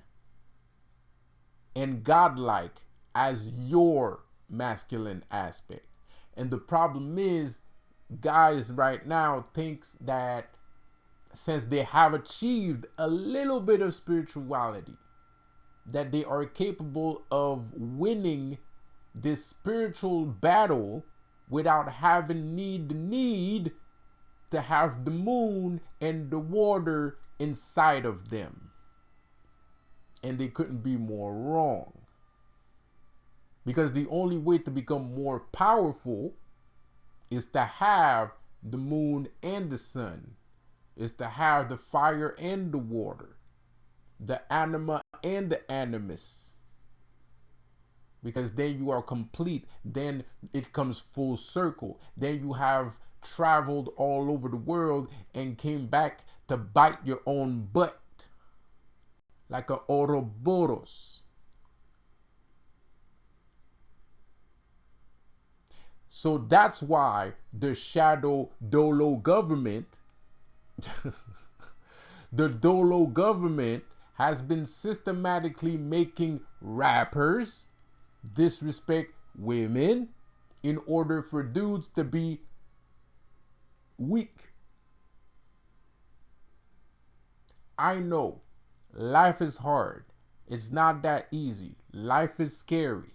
and godlike as your masculine aspect. And the problem is, guys right now thinks that since they have achieved a little bit of spirituality, that they are capable of winning this spiritual battle without having need to have the moon and the water inside of them. And they couldn't be more wrong. Because the only way to become more powerful is to have the moon and the sun. Is to have the fire and the water. The anima and the animus. Because then you are complete. Then it comes full circle. Then you have traveled all over the world and came back to bite your own butt. Like a Ouroboros. So that's why the shadow Dolo government, the Dolo government has been systematically making rappers disrespect women in order for dudes to be weak. I know life is hard. It's not that easy. Life is scary.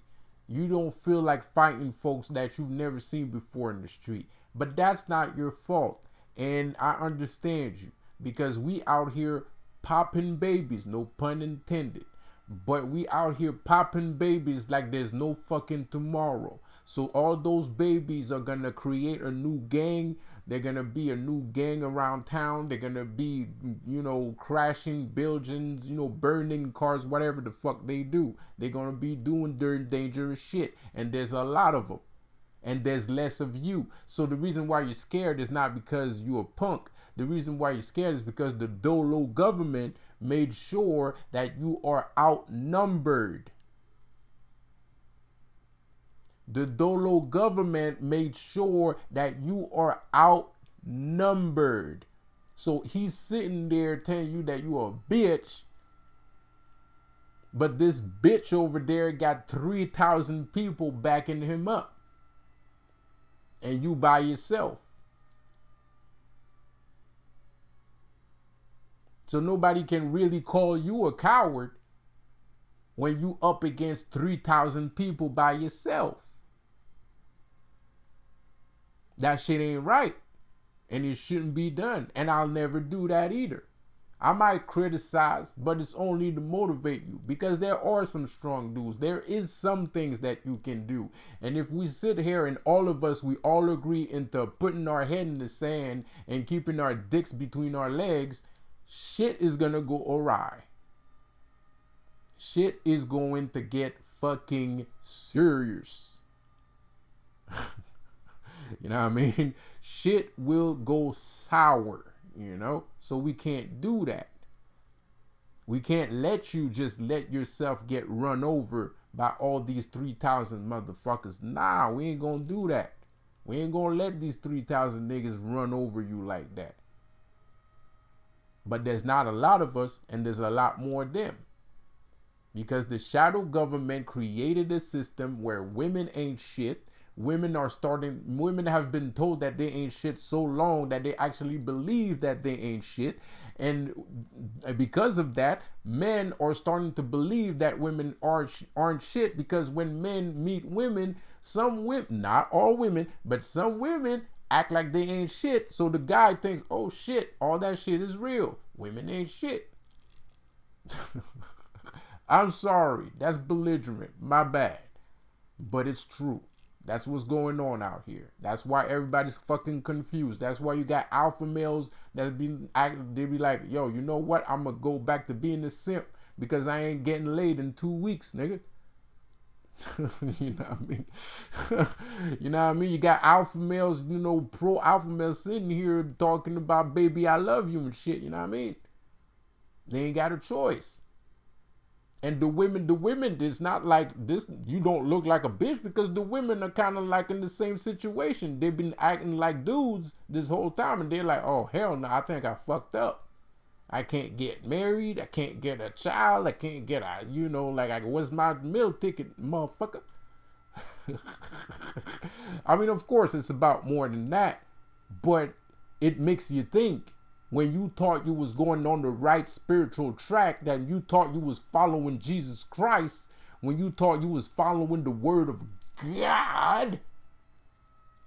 You don't feel like fighting folks that you've never seen before in the street. But that's not your fault. And I understand you. Because we out here popping babies. No pun intended. But we out here popping babies like there's no fucking tomorrow. So all those babies are going to create a new gang. They're going to be a new gang around town. They're going to be, crashing buildings, burning cars, whatever the fuck they do. They're going to be doing dirty, dangerous shit. And there's a lot of them. And there's less of you. So the reason why you're scared is not because you're a punk. The reason why you're scared is because the Dolo government made sure that you are outnumbered. The Dolo government made sure that you are outnumbered. So he's sitting there telling you that you are a bitch. But this bitch over there got 3,000 people backing him up. And you by yourself. So nobody can really call you a coward when you up against 3,000 people by yourself. That shit ain't right. And it shouldn't be done. And I'll never do that either. I might criticize, but it's only to motivate you. Because there are some strong dudes. There is some things that you can do. And if we sit here and all of us, we all agree into putting our head in the sand and keeping our dicks between our legs, shit is gonna go awry. Shit is going to get fucking serious. You know what I mean? Shit will go sour, So we can't do that. We can't let you just let yourself get run over by all these 3,000 motherfuckers. Nah, we ain't gonna do that. We ain't gonna let these 3,000 niggas run over you like that. But there's not a lot of us, and there's a lot more of them. Because the shadow government created a system where women ain't shit. Women have been told that they ain't shit so long that they actually believe that they ain't shit. And because of that, men are starting to believe that women aren't shit, because when men meet women, some women, not all women, but some women act like they ain't shit. So the guy thinks, oh shit, all that shit is real. Women ain't shit. I'm sorry. That's belligerent. My bad. But it's true. That's what's going on out here. That's why everybody's fucking confused. That's why you got alpha males that they be like, yo, you know what? I'm gonna go back to being a simp because I ain't getting laid in 2 weeks, nigga. You know what I mean? You know what I mean? You got alpha males, pro alpha males sitting here talking about baby, I love you and shit. You know what I mean? They ain't got a choice. And the women, it's not like this. You don't look like a bitch, because the women are kind of like in the same situation. They've been acting like dudes this whole time, and they're like, oh, hell no, I think I fucked up. I can't get married. I can't get a child. I can't get what's my meal ticket, motherfucker? I mean, of course, it's about more than that, but it makes you think. When you thought you was going on the right spiritual track, that you thought you was following Jesus Christ, when you thought you was following the word of God,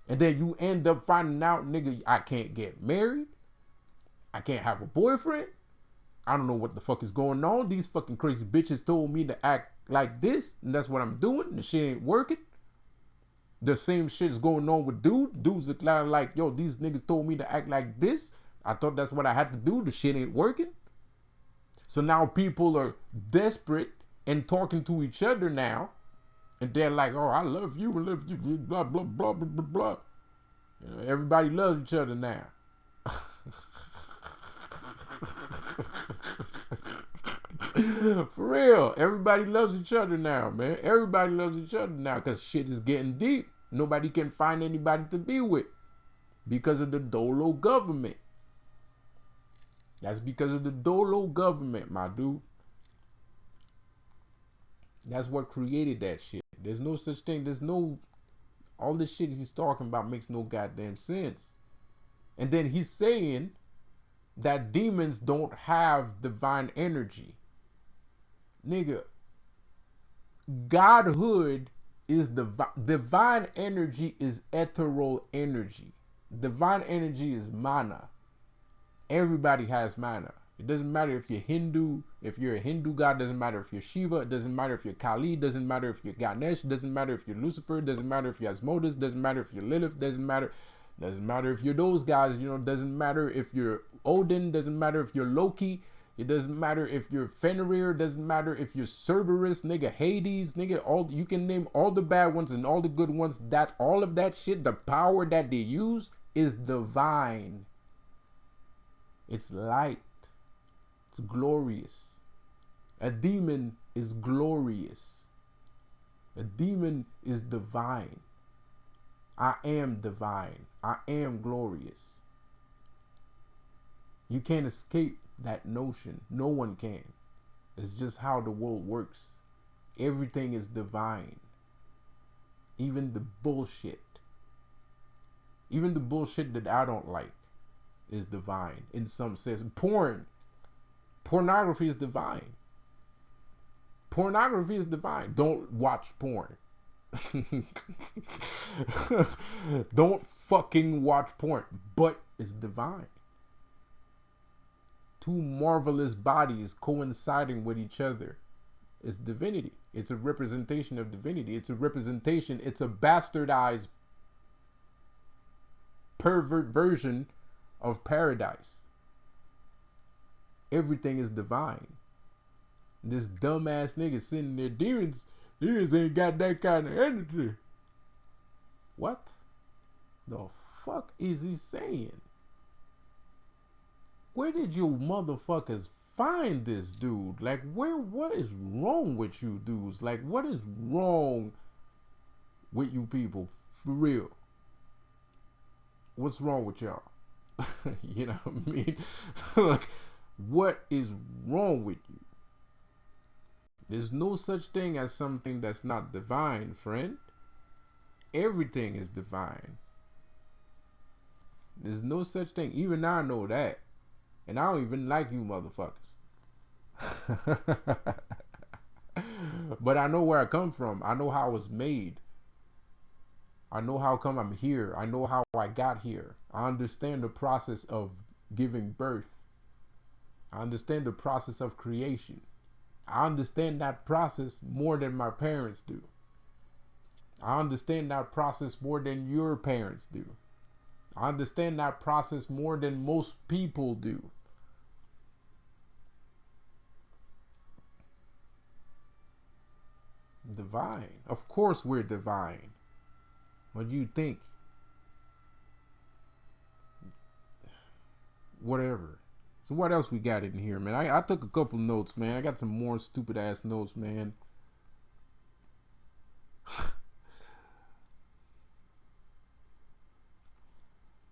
and then you end up finding out, nigga, I can't get married, I can't have a boyfriend, I don't know what the fuck is going on. These fucking crazy bitches told me to act like this, and that's what I'm doing. The shit ain't working. The same shit is going on with dudes. Dudes are like, yo, these niggas told me to act like this. I thought that's what I had to do. The shit ain't working. So now people are desperate and talking to each other now. And they're like, oh, I love you, blah, blah, blah, blah, blah, blah. Everybody loves each other now. For real. Everybody loves each other now, man. Everybody loves each other now, because shit is getting deep. Nobody can find anybody to be with because of the Dolo government. That's because of the Dolo government, my dude. That's what created that shit. There's no such thing. All this shit he's talking about makes no goddamn sense. And then he's saying that demons don't have divine energy. Nigga, Godhood is divine energy is ethereal energy. Divine energy is mana. Everybody has mana. It doesn't matter if you're Hindu, if you're a Hindu god, doesn't matter if you're Shiva, it doesn't matter if you're Kali, doesn't matter if you're Ganesh, doesn't matter if you're Lucifer, doesn't matter if you're Asmodeus, doesn't matter if you're Lilith, doesn't matter if you're those guys, doesn't matter if you're Odin, doesn't matter if you're Loki, it doesn't matter if you're Fenrir, doesn't matter if you're Cerberus, nigga, Hades, nigga, you can name all the bad ones and all the good ones, that all of that shit, the power that they use is divine. It's light. It's glorious. A demon is glorious. A demon is divine. I am divine. I am glorious. You can't escape that notion. No one can. It's just how the world works. Everything is divine. Even the bullshit. Even the bullshit that I don't like is divine in some sense. Pornography is divine. Pornography is divine. Don't watch porn. Don't fucking watch porn. But it's divine. Two marvelous bodies coinciding with each other is divinity. It's a representation of divinity. It's a representation. It's a bastardized pervert version of paradise. Everything is divine. This dumbass nigga sitting there, demons ain't got that kind of energy. What the fuck is he saying? Where did you motherfuckers find this dude? Like, what is wrong with you dudes? Like, what is wrong with you people? For real. What's wrong with y'all? You know what I mean? Like, what is wrong with you? There's no such thing as something that's not divine, friend. Everything is divine. There's no such thing. Even I know that. And I don't even like you motherfuckers. But I know where I come from. I know how I was made. I know how come I'm here. I know how I got here. I understand the process of giving birth. I understand the process of creation. I understand that process more than my parents do. I understand that process more than your parents do. I understand that process more than most people do. Divine. Of course we're divine. What do you think? Whatever. So what else we got in here, man? I took a couple notes, man. I got some more stupid ass notes, man.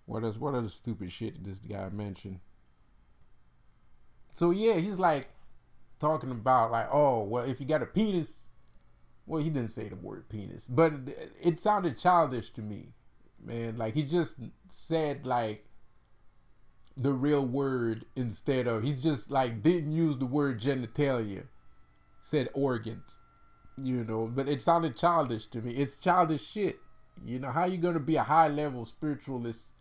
What other stupid shit this guy mentioned? So yeah, he's like talking about like, oh, well, if you got a penis. Well, he didn't say the word penis, but it sounded childish to me, man. Like he just said like the real word instead of, he just like didn't use the word genitalia, said organs, you know. But it sounded childish to me. It's childish shit. You know, how you gonna be a high level spiritualist?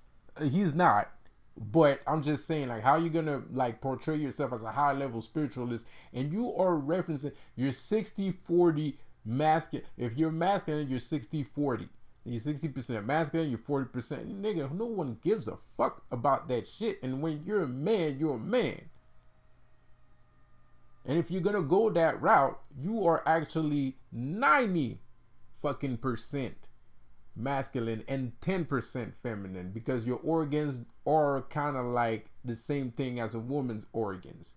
He's not. But I'm just saying, like, how you gonna like portray yourself as a high level spiritualist and you are referencing your 60-40 masculine. If you're masculine, you're 60-40. You're 60% masculine, you're 40%. Nigga, no one gives a fuck about that shit. And when you're a man, you're a man. And if you're gonna go that route, you are actually 90 fucking percent masculine and 10% feminine, because your organs are kind of like the same thing as a woman's organs.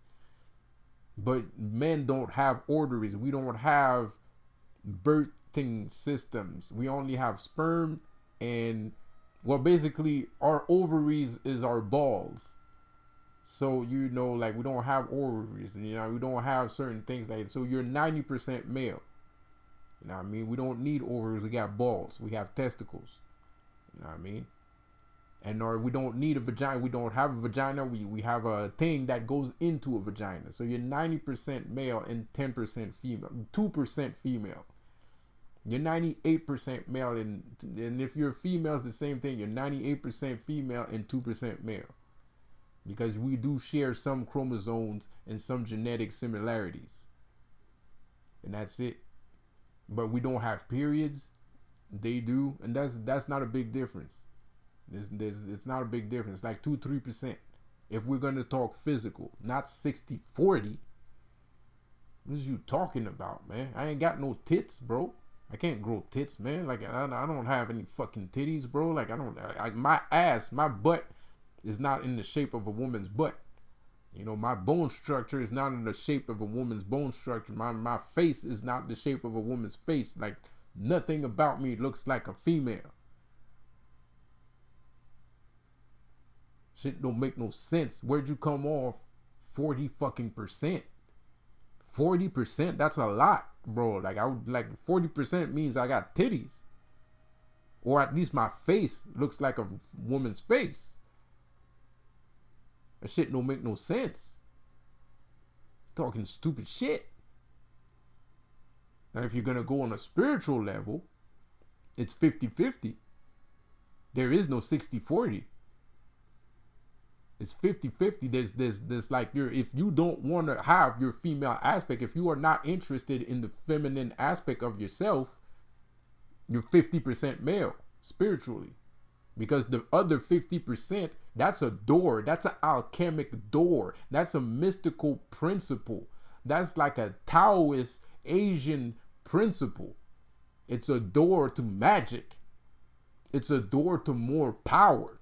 But men don't have ovaries. We don't have birthing systems. We only have sperm and, well, basically our ovaries is our balls. So, you know, like we don't have ovaries, you know, we don't have certain things like that. So you're 90% male. You know what I mean? We don't need ovaries. We got balls. We have testicles. You know what I mean? And or we don't need a vagina. We don't have a vagina. We have a thing that goes into a vagina. So you're 90% male and 10% female. 2% female. You're 98% male. And if you're female, it's the same thing. You're 98% female and 2% male. Because we do share some chromosomes and some genetic similarities. And that's it. But we don't have periods. They do, and that's not a big difference. It's not a big difference. Like 2-3%. If we're gonna talk physical, not 60-40. What is you talking about, man? I ain't got no tits, bro. I can't grow tits, man. Like I don't have any fucking titties, bro. Like my butt is not in the shape of a woman's butt. You know, my bone structure is not in the shape of a woman's bone structure. My face is not the shape of a woman's face. Like, nothing about me looks like a female. Shit don't make no sense. Where'd you come off 40 fucking percent? 40%? That's a lot, bro. Like, 40% means I got titties. Or at least my face looks like a woman's face. That shit don't make no sense. Talking stupid shit. Now, if you're going to go on a spiritual level, it's 50-50. There is no 60-40. It's 50-50. There's like, if you don't want to have your female aspect, if you are not interested in the feminine aspect of yourself, you're 50% male spiritually. Because the other 50%, that's a door. That's an alchemic door. That's a mystical principle. That's like a Taoist Asian principle. It's a door to magic. It's a door to more power.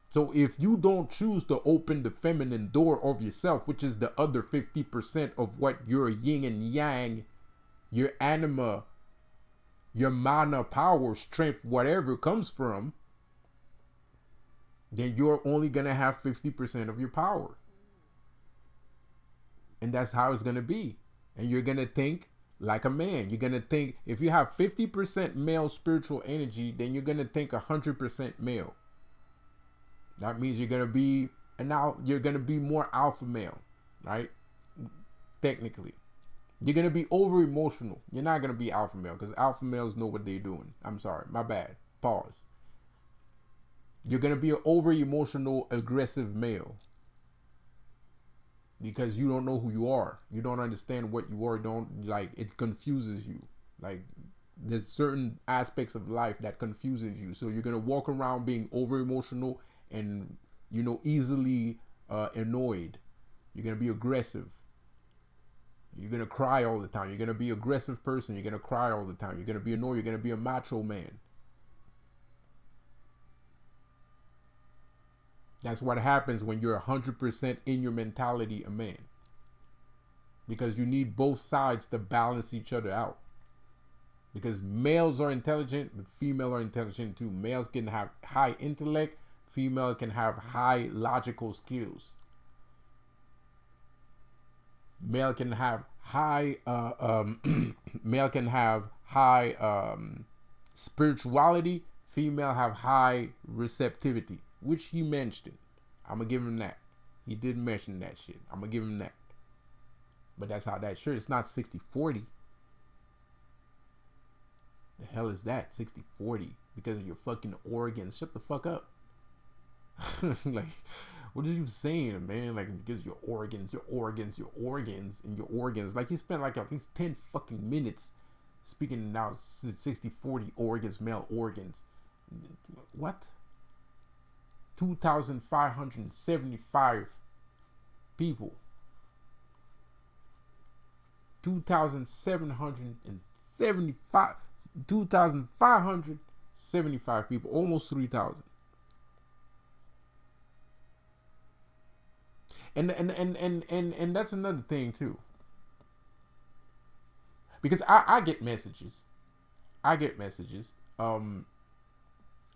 So if you don't choose to open the feminine door of yourself, which is the other 50% of what your yin and yang, your anima, your mana, power, strength, whatever comes from, then you're only going to have 50% of your power. And that's how it's going to be. And you're going to think like a man. You're going to think, if you have 50% male spiritual energy, then you're going to think 100% male. That means you're going to be, and now you're going to be more alpha male, right? Technically. You're going to be over emotional. You're not going to be alpha male, because alpha males know what they're doing. I'm sorry. My bad. Pause. You're going to be an over emotional, aggressive male. Because you don't know who you are. You don't understand what you are. It confuses you. Like, there's certain aspects of life that confuses you. So you're going to walk around being over emotional and, easily annoyed. You're going to be aggressive. You're going to cry all the time. You're going to be an aggressive person. You're going to cry all the time. You're going to be annoyed. You're going to be a macho man. That's what happens when you're 100% in your mentality a man. Because you need both sides to balance each other out. Because males are intelligent, but females are intelligent too. Males can have high intellect. Female can have high logical skills. Male can have high spirituality. Female have high receptivity, which he mentioned. I'm gonna give him that. He did mention that shit. I'm gonna give him that. But that's how that shirt. It's not 60-40. The hell is that? 60-40 because of your fucking organs. Shut the fuck up. Like, what is you saying, man? Like, because your organs. Like, you spent like at least 10 fucking minutes speaking now 60-40 organs, male organs. What? 2,575 people. 2,575 people, almost 3,000. And that's another thing too. Because I get messages.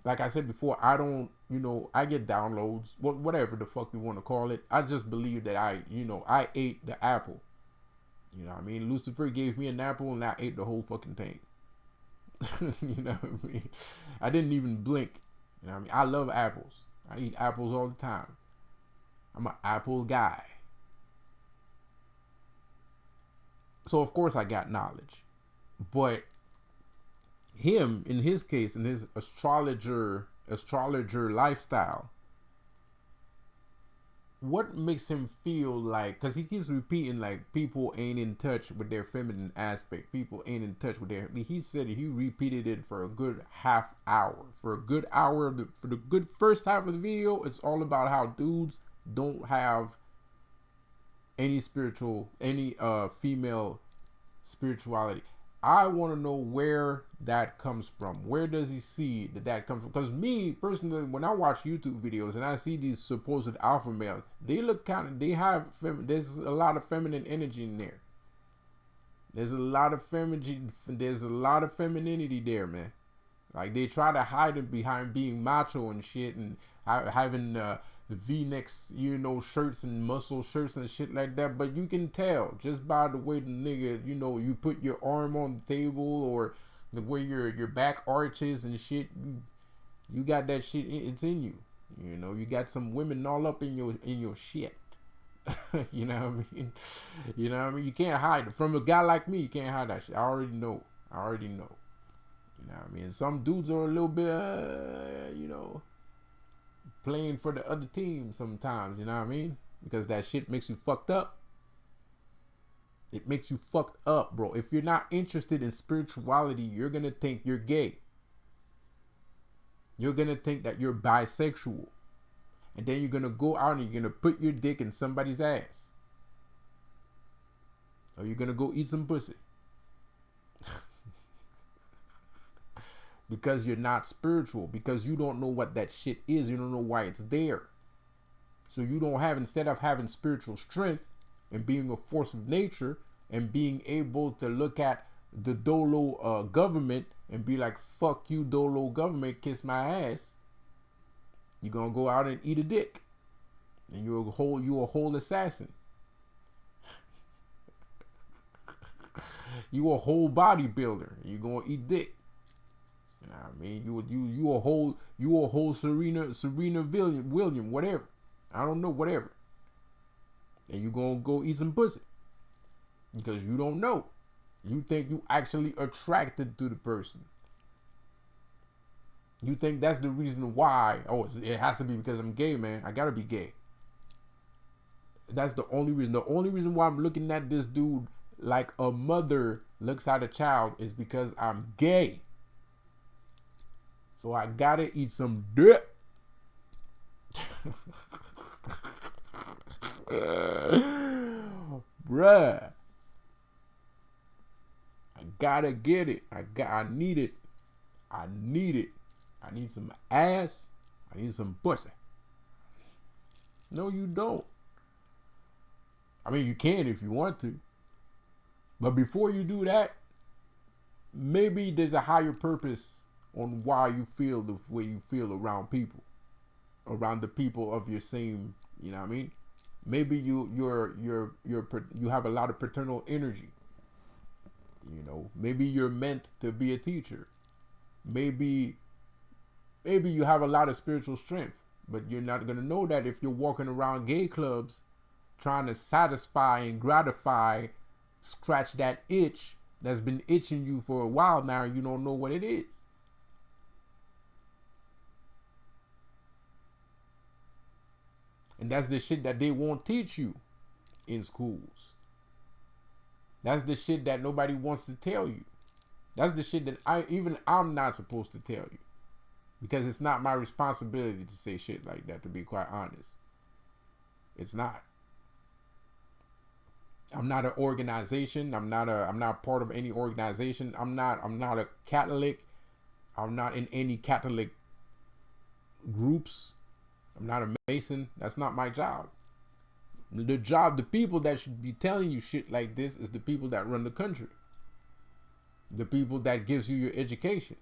Like I said before, I don't, I get downloads, whatever the fuck you want to call it. I just believe that I ate the apple. You know what I mean? Lucifer gave me an apple and I ate the whole fucking thing. You know what I mean? I didn't even blink. You know what I mean? I love apples. I eat apples all the time. I'm an apple guy. So of course I got knowledge. But him, in his case, in his astrologer lifestyle, what makes him feel like, because he keeps repeating like people ain't in touch with their feminine aspect, people ain't in touch with their, he said he repeated it for a good half hour. For a good hour for the good first half of the video, it's all about how dudes don't have any female spirituality. I want to know where that comes from. Where does he see that comes from? Because me personally, when I watch YouTube videos and I see these supposed alpha males, they look there's a lot of feminine energy in there. There's a lot of femininity there, man. Like, they try to hide it behind being macho and shit, and having the V-necks, shirts and muscle shirts and shit like that. But you can tell just by the way the nigga, you put your arm on the table, or the way your back arches and shit. You got that shit. It's in you. You got some women all up in your shit. You know what I mean? You can't hide it. From a guy like me, you can't hide that shit. I already know. You know what I mean? Some dudes are a little bit, playing for the other team sometimes, you know what I mean? Because that shit makes you fucked up. It makes you fucked up, bro. If you're not interested in spirituality, you're going to think you're gay. You're going to think that you're bisexual. And then you're going to go out and you're going to put your dick in somebody's ass. Or you're going to go eat some pussy. Because you're not spiritual. Because you don't know what that shit is. You don't know why it's there. So you don't have, instead of having spiritual strength and being a force of nature and being able to look at the Dolo government and be like, fuck you, Dolo government, kiss my ass. You're going to go out and eat a dick. And you're a whole assassin. you a whole bodybuilder. You gonna eat dick. You know what I mean? You a whole Serena William, whatever. I don't know, whatever. And you gonna go eat some pussy. Because you don't know. You think you actually attracted to the person. You think that's the reason why. Oh, it has to be because I'm gay, man. I gotta be gay. That's the only reason. The only reason why I'm looking at this dude like a mother looks at a child is because I'm gay. So I gotta eat some dick. Bruh. I gotta get it. I need it. I need it. I need some ass. I need some pussy. No, you don't. I mean, you can if you want to. But before you do that, maybe there's a higher purpose on why you feel the way you feel around people. Around the people of your same, you know what I mean? Maybe you have a lot of paternal energy. You know, maybe you're meant to be a teacher. Maybe you have a lot of spiritual strength, but you're not going to know that if you're walking around gay clubs trying to satisfy and gratify, scratch that itch that's been itching you for a while now, and you don't know what it is. And that's the shit that they won't teach you in schools. That's the shit that nobody wants to tell you. That's the shit that I'm not supposed to tell you. Because it's not my responsibility to say shit like that, to be quite honest. It's not. I'm not an organization. I'm not part of any organization. I'm not a Catholic. I'm not in any Catholic groups. I'm not a Mason. That's not my job. The people that should be telling you shit like this is the people that run the country. The people that gives you your education.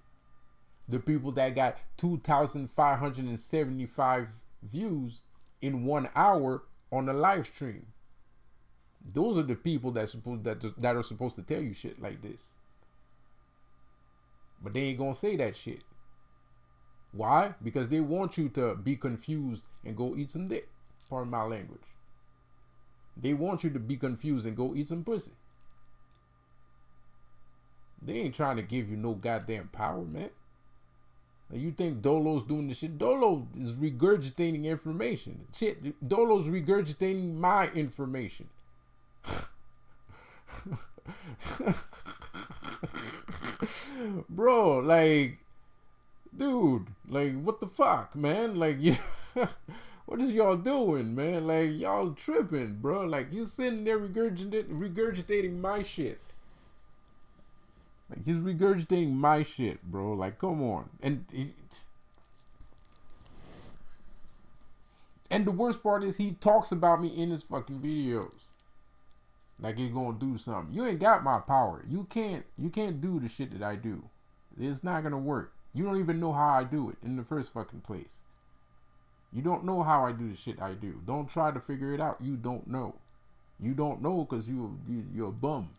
The people that got 2,575 views in 1 hour on a live stream. Those are the people that are supposed to tell you shit like this. But they ain't gonna say that shit. Why? Because they want you to be confused and go eat some dick. Pardon my language. They want you to be confused and go eat some pussy. They ain't trying to give you no goddamn power, man. Now you think Dolo's doing this shit? Dolo is regurgitating information. Shit, Dolo's regurgitating my information. Bro, like, dude, like, what the fuck, man? Like, what is y'all doing, man? Like, y'all tripping, bro. Like, you sitting there regurgitating my shit. Like, he's regurgitating my shit, bro. Like, come on. And the worst part is he talks about me in his fucking videos. Like he's gonna do something. You ain't got my power. You can't do the shit that I do. It's not gonna work. You don't even know how I do it in the first fucking place. You don't know how I do the shit I do. Don't try to figure it out. You don't know. You don't know because you're a bum.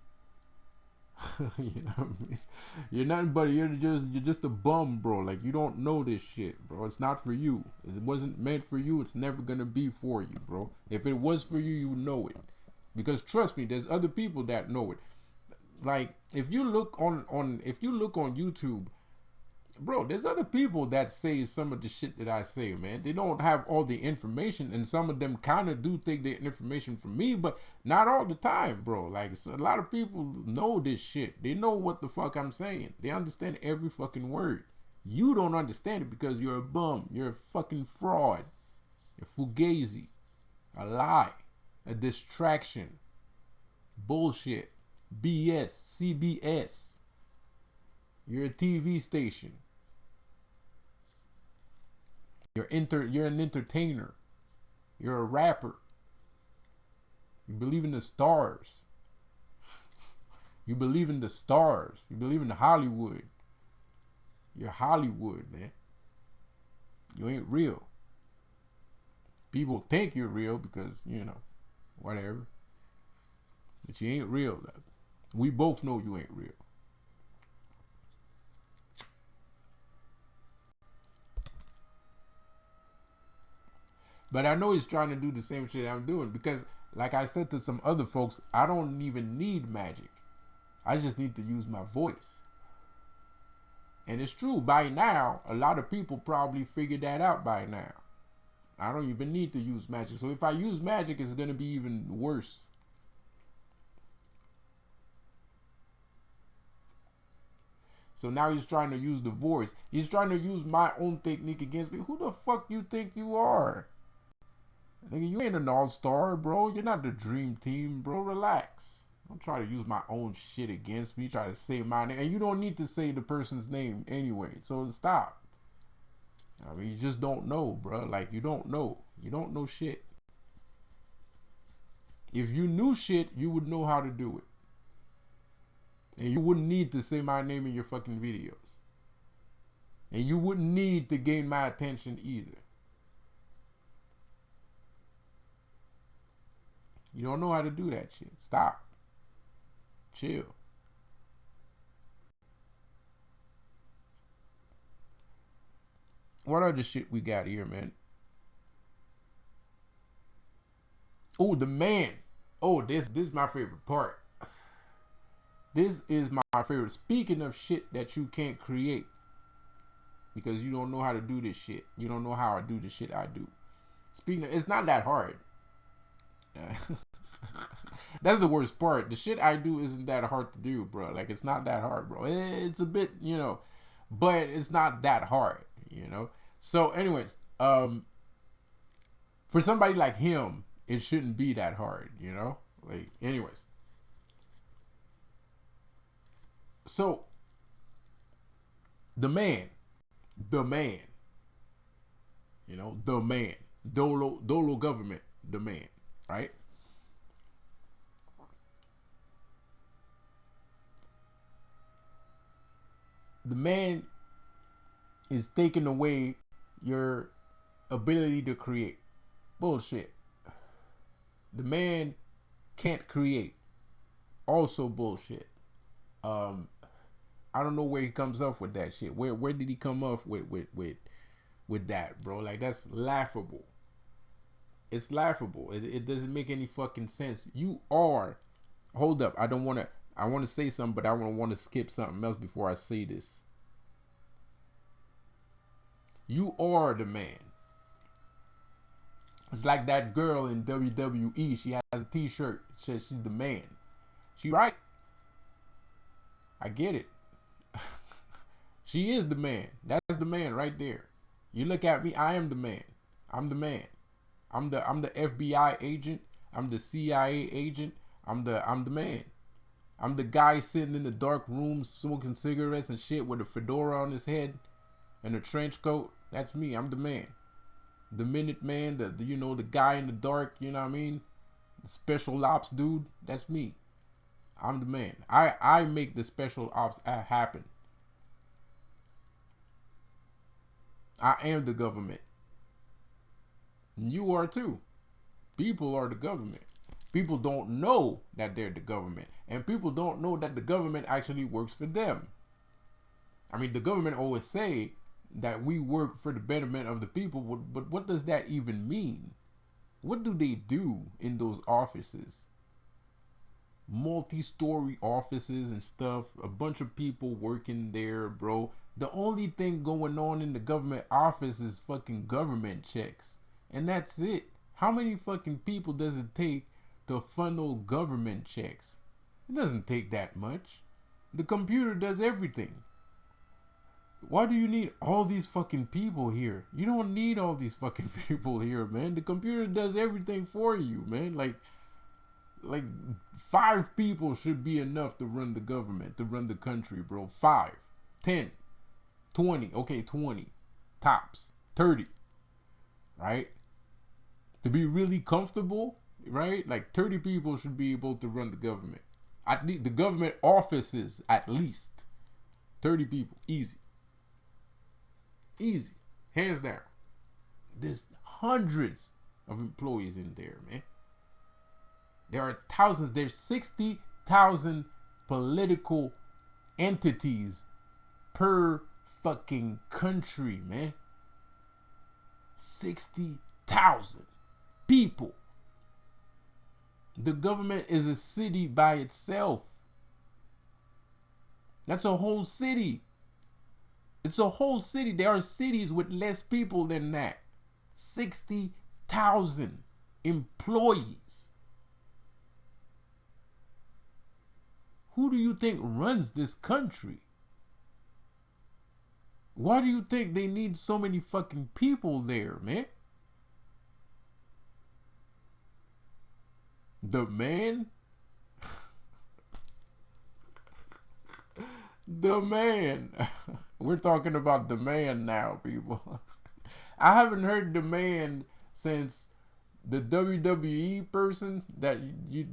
You know what I mean? You're nothing but you're just a bum, bro. Like, you don't know this shit, bro. It's not for you. It wasn't meant for you. It's never gonna be for you, bro. If it was for you, you know it. Because trust me, there's other people that know it. Like, if you look on YouTube, bro, there's other people that say some of the shit that I say, man. They don't have all the information, and some of them kind of do take the information from me, but not all the time, bro. Like, a lot of people know this shit. They know what the fuck I'm saying. They understand every fucking word. You don't understand it because you're a bum. You're a fucking fraud. You're fugazi. A lie. A distraction. Bullshit. BS. CBS. You're a TV station. You're an entertainer. You're a rapper. You believe in the stars. You believe in the stars. You believe in Hollywood. You're Hollywood, man. You ain't real. People think you're real because, you know, whatever. But you ain't real, though. We both know you ain't real. But I know he's trying to do the same shit I'm doing because, like I said to some other folks, I don't even need magic. I just need to use my voice. And it's true, by now, a lot of people probably figured that out by now. I don't even need to use magic. So if I use magic, it's going to be even worse. So now he's trying to use the voice. He's trying to use my own technique against me. Who the fuck you think you are? Nigga, you ain't an all-star, bro. You're not the dream team, bro. Relax. Don't try to use my own shit against me. Try to say my name. And you don't need to say the person's name anyway. So stop. I mean, you just don't know, bro. Like, you don't know. You don't know shit. If you knew shit, you would know how to do it. And you wouldn't need to say my name in your fucking videos. And you wouldn't need to gain my attention either. You don't know how to do that shit. Stop. Chill. What other shit we got here, man? Oh, the man. Oh, this is my favorite part. This is my favorite. Speaking of shit that you can't create because you don't know how to do this shit. You don't know how I do the shit I do. Speaking of, it's not that hard. That's the worst part. The shit I do isn't that hard to do, bro. Like, it's not that hard, bro. It's a bit, but it's not that hard, So anyways, for somebody like him, it shouldn't be that hard, Like, anyways. So, the man, the man, Dolo government, the man, right? The man is taking away your ability to create. Bullshit. The man can't create. Also bullshit. I don't know where he comes up with that shit. Where did he come up with that, bro? Like, that's laughable. It's laughable. It doesn't make any fucking sense. You are. Hold up. I want to say something, but I want to skip something else before I say this. You are the man. It's like that girl in WWE. She has a t-shirt. It says she's the man. She right. I get it. She is the man. That's the man right there. You look at me, I am the man. I'm the man. I'm the FBI agent. I'm the CIA agent. I'm the man. I'm the guy sitting in the dark room smoking cigarettes and shit with a fedora on his head and a trench coat. That's me. I'm the man. The Minute Man, the guy in the dark, you know what I mean? The special ops dude, that's me. I'm the man. I make the special ops happen. I am the government. And you are too. People are the government. People don't know that they're the government. And people don't know that the government actually works for them. I mean, the government always say that we work for the betterment of the people, but what does that even mean? What do they do in those offices? Multi-story offices and stuff, a bunch of people working there, bro. The only thing going on in the government office is fucking government checks, and that's it. How many fucking people does it take to funnel government checks? It doesn't take that much. The computer does everything. Why do you need all these fucking people here? You don't need all these fucking people here, man. The computer does everything for you, man. Like 5 people should be enough to run the government, to run the country, bro. 5, 10, 20. Okay, 20. Tops. 30. Right? To be really comfortable, right? Like 30 people should be able to run the government. At least the government offices, at least. 30 people. Easy. Easy. Hands down. There's hundreds of employees in there, man. There are thousands. There's 60,000 political entities per fucking country, man. 60,000 people. The government is a city by itself. That's a whole city. It's a whole city. There are cities with less people than that. 60,000 employees. Who do you think runs this country? Why do you think they need so many fucking people there, man? The man? The man. We're talking about the man now, people. I haven't heard the man since the WWE person that you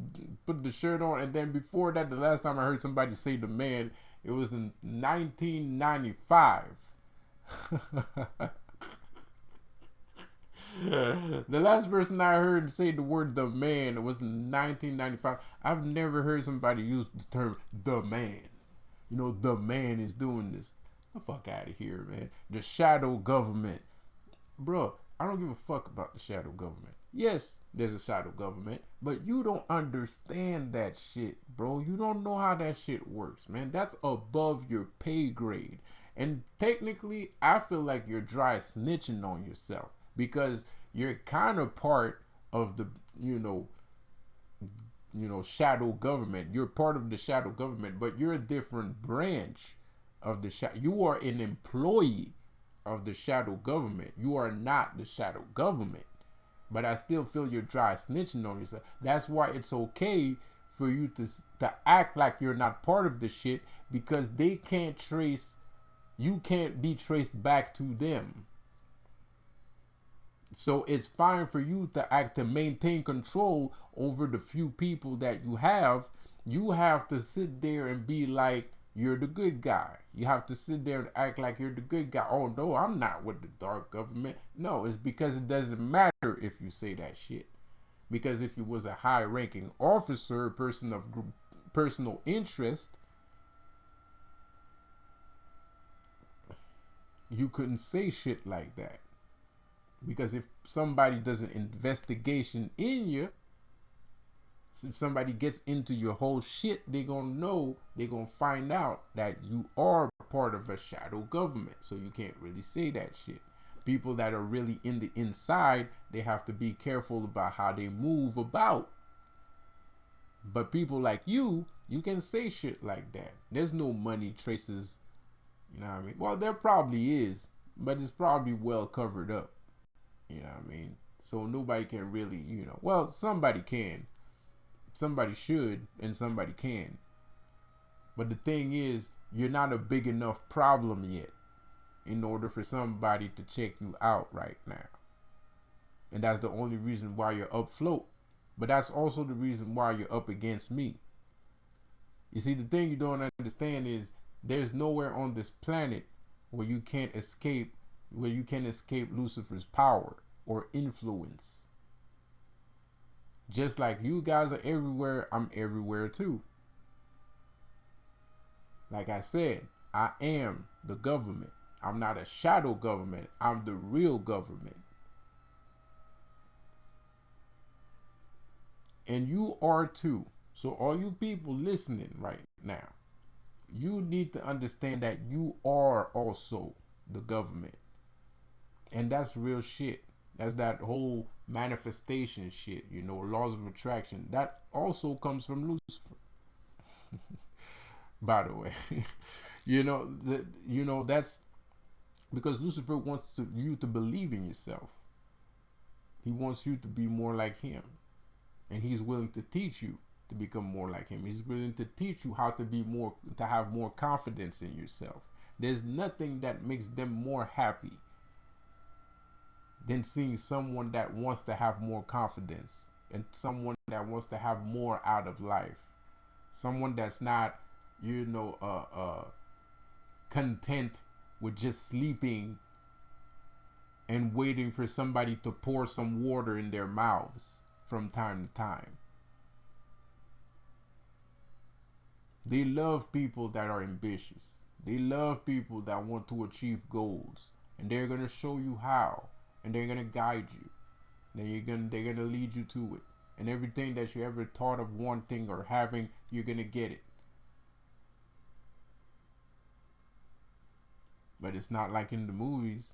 put the shirt on, and then before that, the last time I heard somebody say the man, it was in 1995. The last person I heard say the word the man was in 1995. I've never heard somebody use the term the man. You know, the man is doing this. The fuck out of here, man. The shadow government. Bro, I don't give a fuck about the shadow government. Yes, there's a shadow government, but you don't understand that shit, bro. You don't know how that shit works, man. That's above your pay grade. And technically, I feel like you're dry snitching on yourself because you're kind of part of the, shadow government. You're part of the shadow government, but you're a different branch of the shadow. You are an employee of the shadow government. You are not the shadow government. But I still feel you're dry snitching on yourself. That's why it's okay for you to act like you're not part of the shit, because they can't trace, you can't be traced back to them. So it's fine for you to maintain control over the few people that you have. You have to sit there and be like you're the good guy. You have to sit there and act like you're the good guy. Oh no, I'm not with the dark government. No, it's because it doesn't matter if you say that shit. Because if you was a high-ranking officer, a person of personal interest, you couldn't say shit like that. Because if somebody does an investigation in you, if somebody gets into your whole shit, they're going to find out that you are part of a shadow government. So you can't really say that shit. People that are really in the inside, they have to be careful about how they move about. But people like you can say shit like that. There's no money traces, you know what I mean? Well, there probably is, but it's probably well covered up. You know what I mean? So nobody can really, well, somebody can. Somebody should, and somebody can. But the thing is, you're not a big enough problem yet in order for somebody to check you out right now. And that's the only reason why you're afloat. But that's also the reason why you're up against me. You see, the thing you don't understand is there's nowhere on this planet where you can escape Lucifer's power or influence. Just like you guys are everywhere, I'm everywhere too. Like I said, I am the government. I'm not a shadow government. I'm the real government. And you are too. So all you people listening right now, you need to understand that you are also the government. And that's real shit. That's that whole manifestation shit, laws of attraction. That also comes from Lucifer. By the way, that's because Lucifer wants you to believe in yourself. He wants you to be more like him, and he's willing to teach you to become more like him. He's willing to teach you how to have more confidence in yourself. There's nothing that makes them more happy than seeing someone that wants to have more confidence and someone that wants to have more out of life. Someone that's not, content with just sleeping and waiting for somebody to pour some water in their mouths from time to time. They love people that are ambitious. They love people that want to achieve goals. And they're gonna show you how. And they're gonna guide you. They're gonna lead you to it. And everything that you ever thought of wanting or having, you're gonna get it. But it's not like in the movies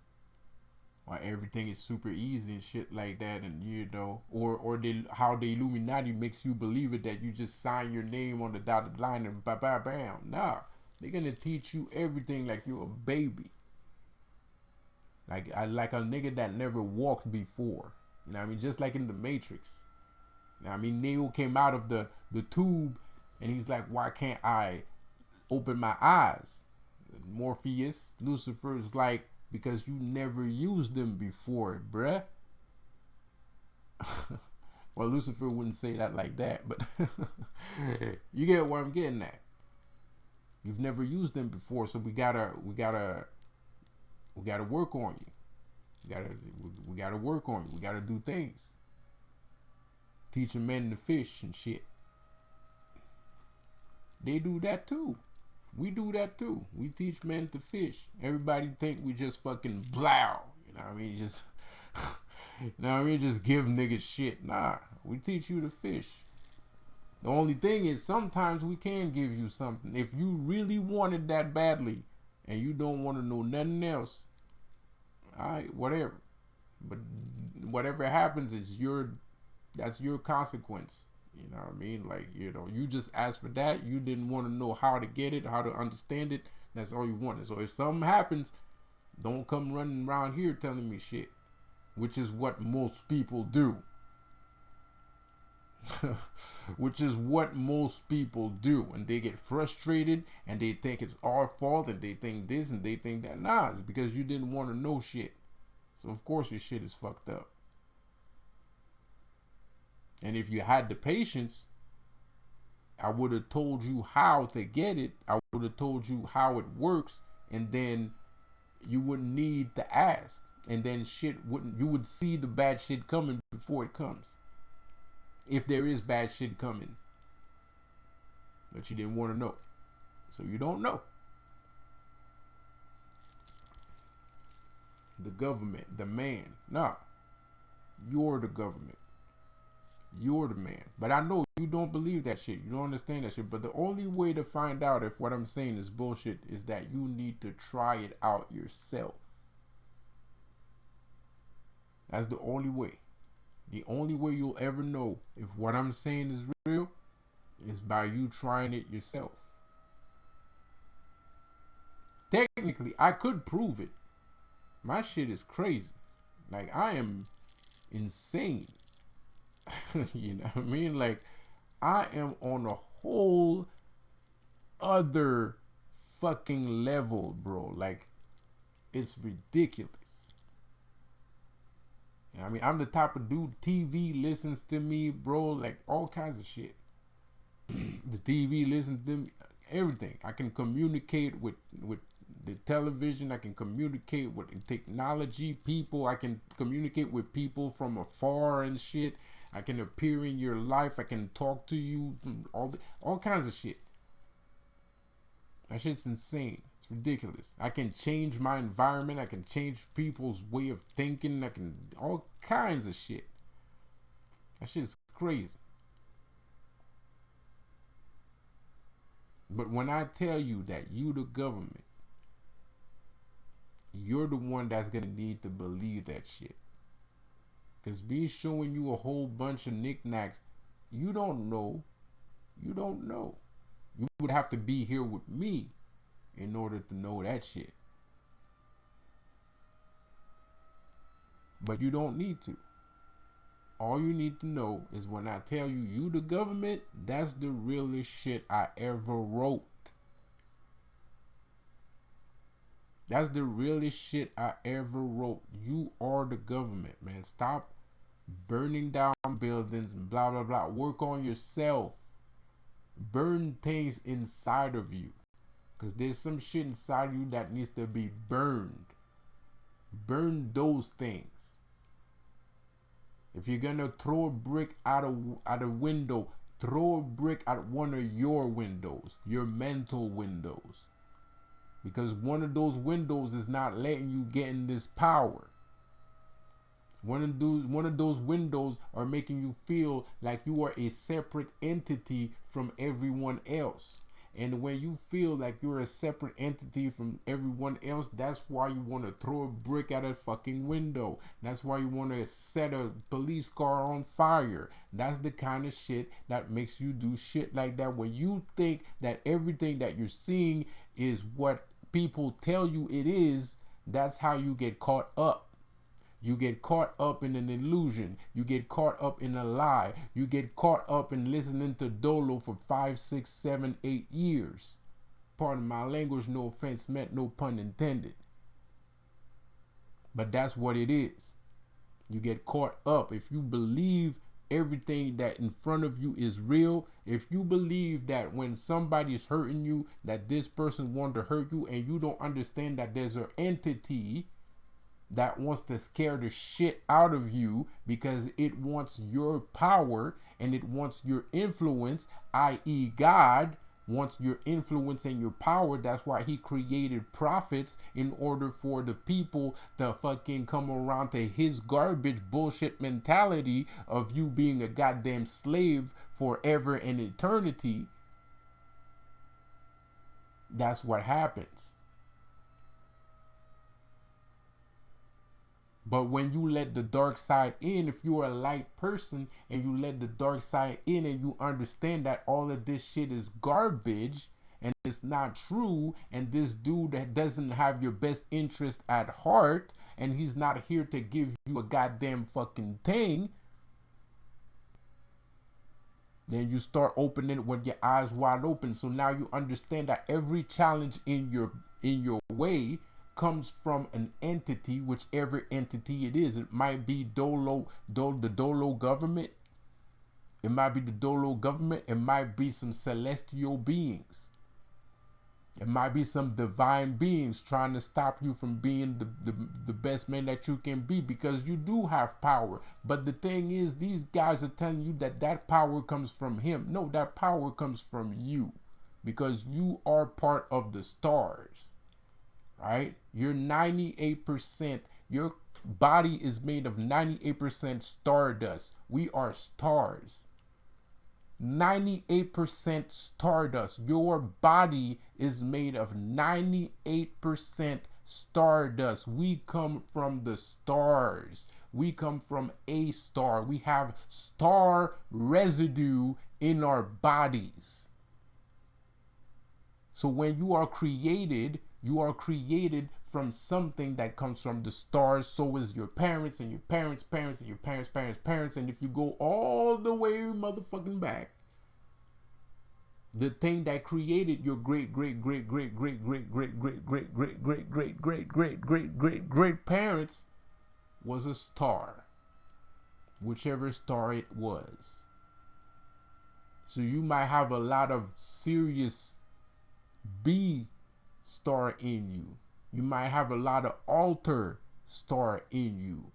where everything is super easy and shit like that, and you know, or how the Illuminati makes you believe it, that you just sign your name on the dotted line and bam. Nah, they're gonna teach you everything like you're a baby, like like a nigga that never walked before. You know what I mean? Just like in the Matrix. You know what I mean? Neo came out of the tube, and he's like, why can't I open my eyes? Morpheus, Lucifer is like, because you never used them before, bruh. Well, Lucifer wouldn't say that like that, but you get what I'm getting at. You've never used them before, so we gotta work on you. We gotta work on you. We gotta do things. Teach a men to fish and shit. They do that too. We do that too. We teach men to fish. Everybody think we just fucking blow. You know what I mean? Just you know what I mean? Just give niggas shit. Nah. We teach you to fish. The only thing is sometimes we can give you something. If you really want it that badly and you don't want to know nothing else, alright, whatever. But whatever happens is that's your consequence. You know what I mean? Like, you know, you just asked for that. You didn't want to know how to get it, how to understand it. That's all you wanted. So if something happens, don't come running around here telling me shit, which is what most people do. Which is what most people do. And they get frustrated and they think it's our fault and they think this and they think that. Nah, it's because you didn't want to know shit. So of course your shit is fucked up. And if you had the patience, I would have told you how to get it. I would have told you how it works, and then you wouldn't need to ask. And then you would see the bad shit coming before it comes. If there is bad shit coming. But you didn't want to know. So you don't know. The government, the man. Nah. You're the government. You're the man. But I know you don't believe that shit. You don't understand that shit. But the only way to find out if what I'm saying is bullshit is that you need to try it out yourself. That's the only way. The only way you'll ever know if what I'm saying is real is by you trying it yourself. Technically, I could prove it. My shit is crazy. Like, I am insane. You know what I mean? Like, I am on a whole other fucking level, bro. Like, it's ridiculous. You know what I mean? I'm the type of dude, TV listens to me, bro. Like, all kinds of shit. The TV listens to me, everything. I can communicate with the television. I can communicate with technology, people. I can communicate with people from afar and shit. I can appear in your life. I can talk to you from all kinds of shit. That shit's insane. It's ridiculous. I can change my environment. I can change people's way of thinking. I can all kinds of shit. That shit's crazy. But when I tell you that you the government, you're the one that's gonna need to believe that shit. Because me showing you a whole bunch of knickknacks, you don't know. You don't know. You would have to be here with me in order to know that shit. But you don't need to. All you need to know is when I tell you, you the government, that's the realest shit I ever wrote. That's the realest shit I ever wrote. You are the government, man. Stop burning down buildings and blah, blah, blah. Work on yourself. Burn things inside of you. Because there's some shit inside of you that needs to be burned. Burn those things. If you're going to throw a brick out a window, throw a brick at one of your windows, your mental windows. Because one of those windows is not letting you get in this power. One of those windows are making you feel like you are a separate entity from everyone else. And when you feel like you're a separate entity from everyone else, that's why you want to throw a brick at a fucking window. That's why you want to set a police car on fire. That's the kind of shit that makes you do shit like that. When you think that everything that you're seeing is what people tell you it is, that's how you get caught up. You get caught up in an illusion. You get caught up in a lie. You get caught up in listening to Dolo for 5, 6, 7, 8 years. Pardon my language, no offense meant, no pun intended. But that's what it is. You get caught up. If you believe everything that in front of you is real, if you believe that when somebody's hurting you, that this person wants to hurt you, and you don't understand that there's an entity that wants to scare the shit out of you because it wants your power and it wants your influence, i.e. God wants your influence and your power. That's why he created prophets, in order for the people to fucking come around to his garbage bullshit mentality of you being a goddamn slave forever and eternity. That's what happens. But when you let the dark side in, if you're a light person and you let the dark side in and you understand that all of this shit is garbage and it's not true, and this dude that doesn't have your best interest at heart, and he's not here to give you a goddamn fucking thing, then you start opening it with your eyes wide open. So now you understand that every challenge in your way comes from an entity, whichever entity it is. It might be the Dolo government. It might be the Dolo government. It might be some celestial beings. It might be some divine beings trying to stop you from being the best man that you can be, because you do have power. But the thing is, these guys are telling you that that power comes from him. No, that power comes from you, because you are part of the stars. Right? You're 98%. Your body is made of 98% stardust. We are stars. 98% stardust. Your body is made of 98% stardust. We come from the stars. We come from a star. We have star residue in our bodies. So when you are created from something that comes from the stars. So is your parents and your parents' parents and your parents' parents' parents. And if you go all the way motherfucking back, the thing that created your great great great great great great great great great great great great great great great great great parents was a star, whichever star it was. So you might have a lot of serious B star in you. You might have a lot of altar star in you.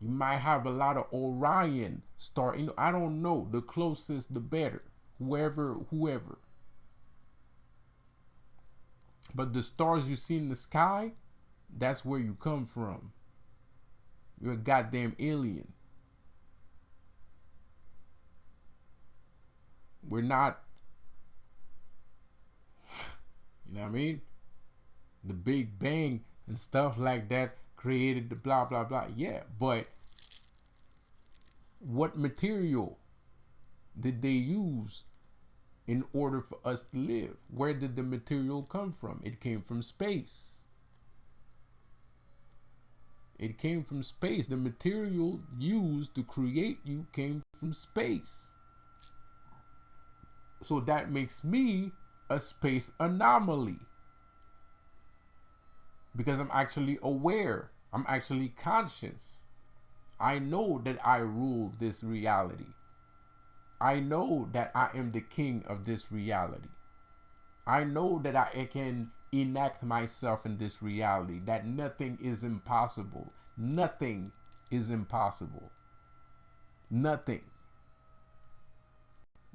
You might have a lot of Orion star in you. I don't know. The closest, the better. Whoever. But the stars you see in the sky, that's where you come from. You're a goddamn alien. We're not, you know what I mean? The Big Bang and stuff like that created the blah, blah, blah. Yeah, but what material did they use in order for us to live? Where did the material come from? It came from space. It came from space. The material used to create you came from space. So that makes me a space anomaly. Because I'm actually aware. I'm actually conscious. I know that I rule this reality. I know that I am the king of this reality. I know that I can enact myself in this reality. That nothing is impossible. Nothing is impossible. Nothing.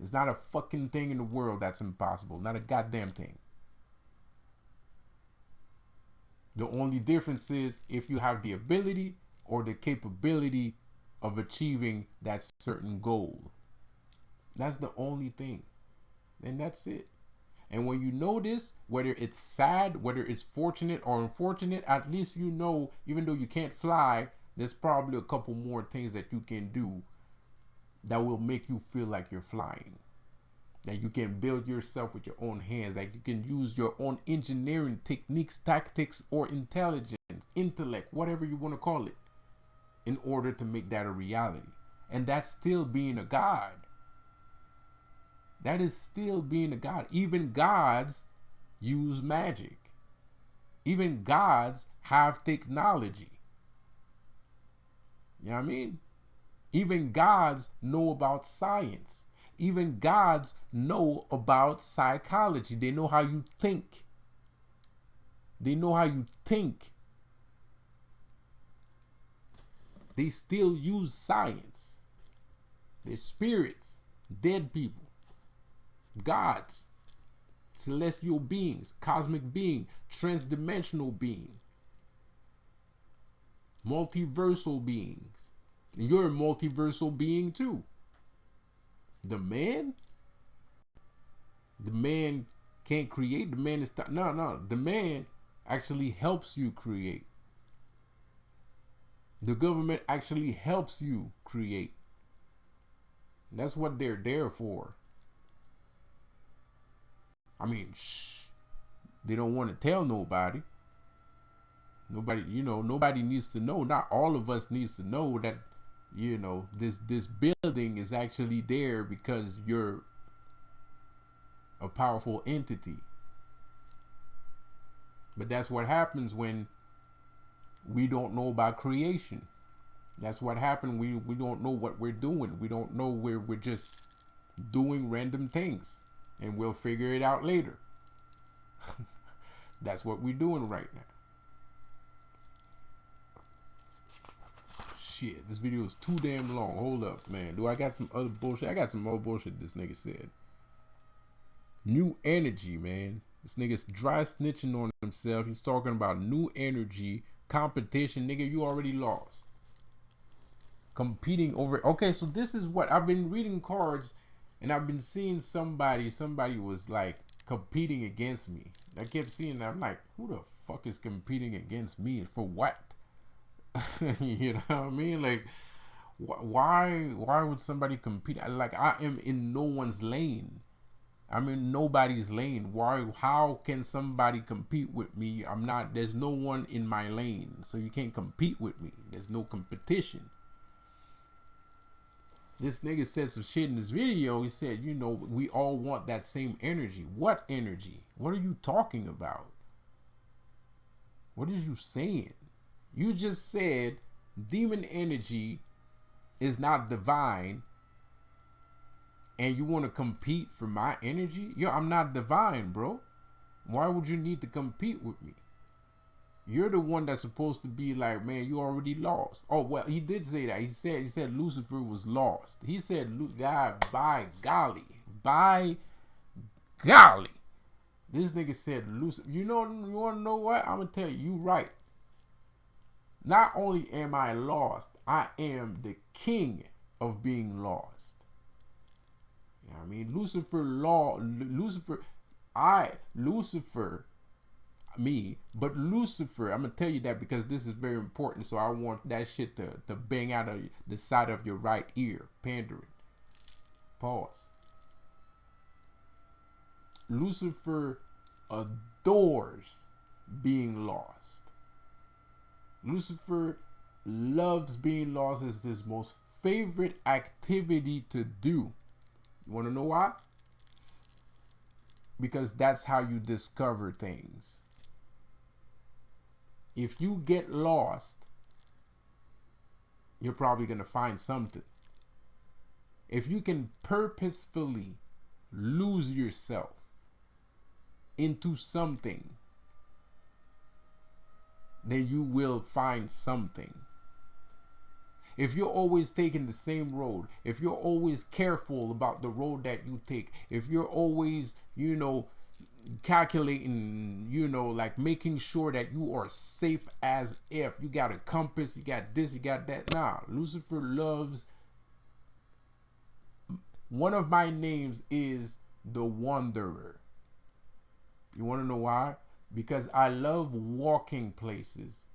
There's not a fucking thing in the world that's impossible. Not a goddamn thing. The only difference is if you have the ability or the capability of achieving that certain goal. That's the only thing. And that's it. And when you know this, whether it's sad, whether it's fortunate or unfortunate, at least you know, even though you can't fly, there's probably a couple more things that you can do that will make you feel like you're flying. That you can build yourself with your own hands. That you can use your own engineering techniques, tactics, or intelligence, intellect, whatever you want to call it, in order to make that a reality. And that's still being a god. That is still being a god. Even gods use magic. Even gods have technology. You know what I mean? Even gods know about science. Even gods know about psychology. They know how you think. They know how you think. They still use science. They're spirits, dead people. Gods, celestial beings, cosmic being, transdimensional being, multiversal beings. You're a multiversal being too. The man can't create. The man is no. The man actually helps you create. The government actually helps you create. That's what they're there for. I mean, they don't want to tell nobody. Nobody needs to know. Not all of us needs to know that, this building is actually there because you're a powerful entity. But that's what happens when we don't know about creation. That's what happened. We don't know what we're doing. We don't know where we're just doing random things. And we'll figure it out later. That's what we're doing right now. Shit, this video is too damn long. Hold up, man. Do I got some other bullshit? I got some more bullshit this nigga said. New energy, man. This nigga's dry snitching on himself. He's talking about new energy, competition. Nigga, you already lost. Competing over. Okay, so this is what I've been reading cards. And I've been seeing somebody was like competing against me. I kept seeing that. I'm like, who the fuck is competing against me? For what? You know what I mean? Like, why would somebody compete? Like, I am in no one's lane. I'm in nobody's lane. How can somebody compete with me? There's no one in my lane. So you can't compete with me. There's no competition. This nigga said some shit in this video. He said, we all want that same energy. What energy? What are you talking about? What are you saying? You just said demon energy is not divine and you want to compete for my energy? Yo, I'm not divine, bro. Why would you need to compete with me? You're the one that's supposed to be like, man, you already lost. Oh, well, he did say that. He said Lucifer was lost. He said, God, by golly. This nigga said Lucifer. You want to know what? I'm going to tell you, you right. Not only am I lost, I am the king of being lost. You know what I mean? Lucifer, I'm going to tell you that because this is very important. So I want that shit to bang out of the side of your right ear. Pandering. Pause. Lucifer adores being lost. Lucifer loves being lost. It's his most favorite activity to do. You want to know why? Because that's how you discover things. If you get lost, you're probably going to find something. If you can purposefully lose yourself into something, then you will find something. If you're always taking the same road, if you're always careful about the road that you take, if you're always, calculating, like making sure that you are safe as if you got a compass, you got this, you got that. Nah, Lucifer loves. One of my names is the Wanderer. You want to know why? Because I love walking places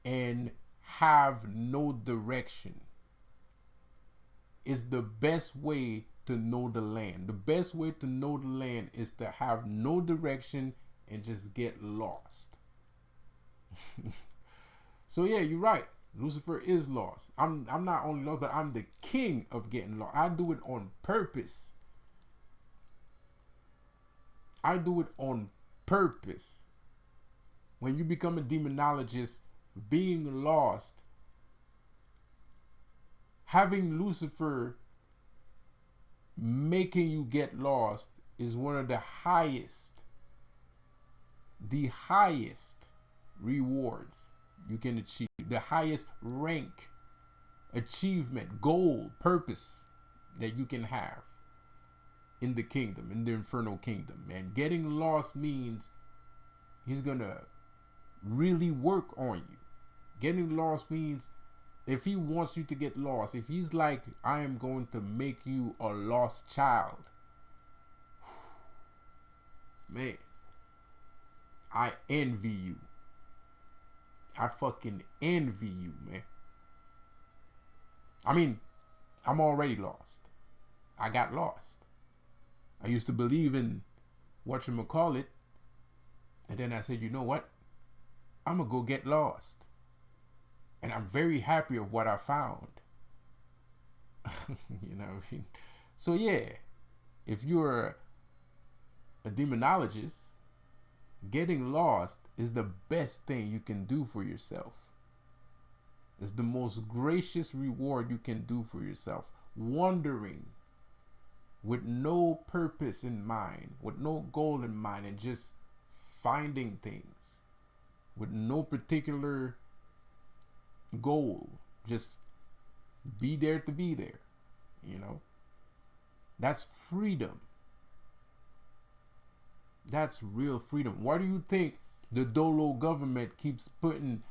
and have no direction. It's the best way to know the land. The best way to know the land is to have no direction and just get lost. So yeah, you're right. Lucifer is lost. I'm not only lost, but I'm the king of getting lost. I do it on purpose. I do it on purpose. When you become a demonologist, being lost, having Lucifer making you get lost is one of the highest rewards you can achieve, the highest rank, achievement, goal, purpose that you can have in the kingdom, in the infernal kingdom. Man, getting lost means he's gonna really work on you. Getting lost means if he wants you to get lost, if he's like, I am going to make you a lost child, man, I envy you. I fucking envy you, man. I mean, I'm already lost. I got lost. I used to believe in whatchamacallit, and then I said, you know what? I'm gonna go get lost. And I'm very happy of what I found. You know what I mean? So yeah, if you're a demonologist, getting lost is the best thing you can do for yourself. It's the most gracious reward you can do for yourself. Wandering with no purpose in mind, with no goal in mind, and just finding things with no particular goal. Just be there to be there. That's freedom. That's real freedom. Why do you think the Dolo government keeps putting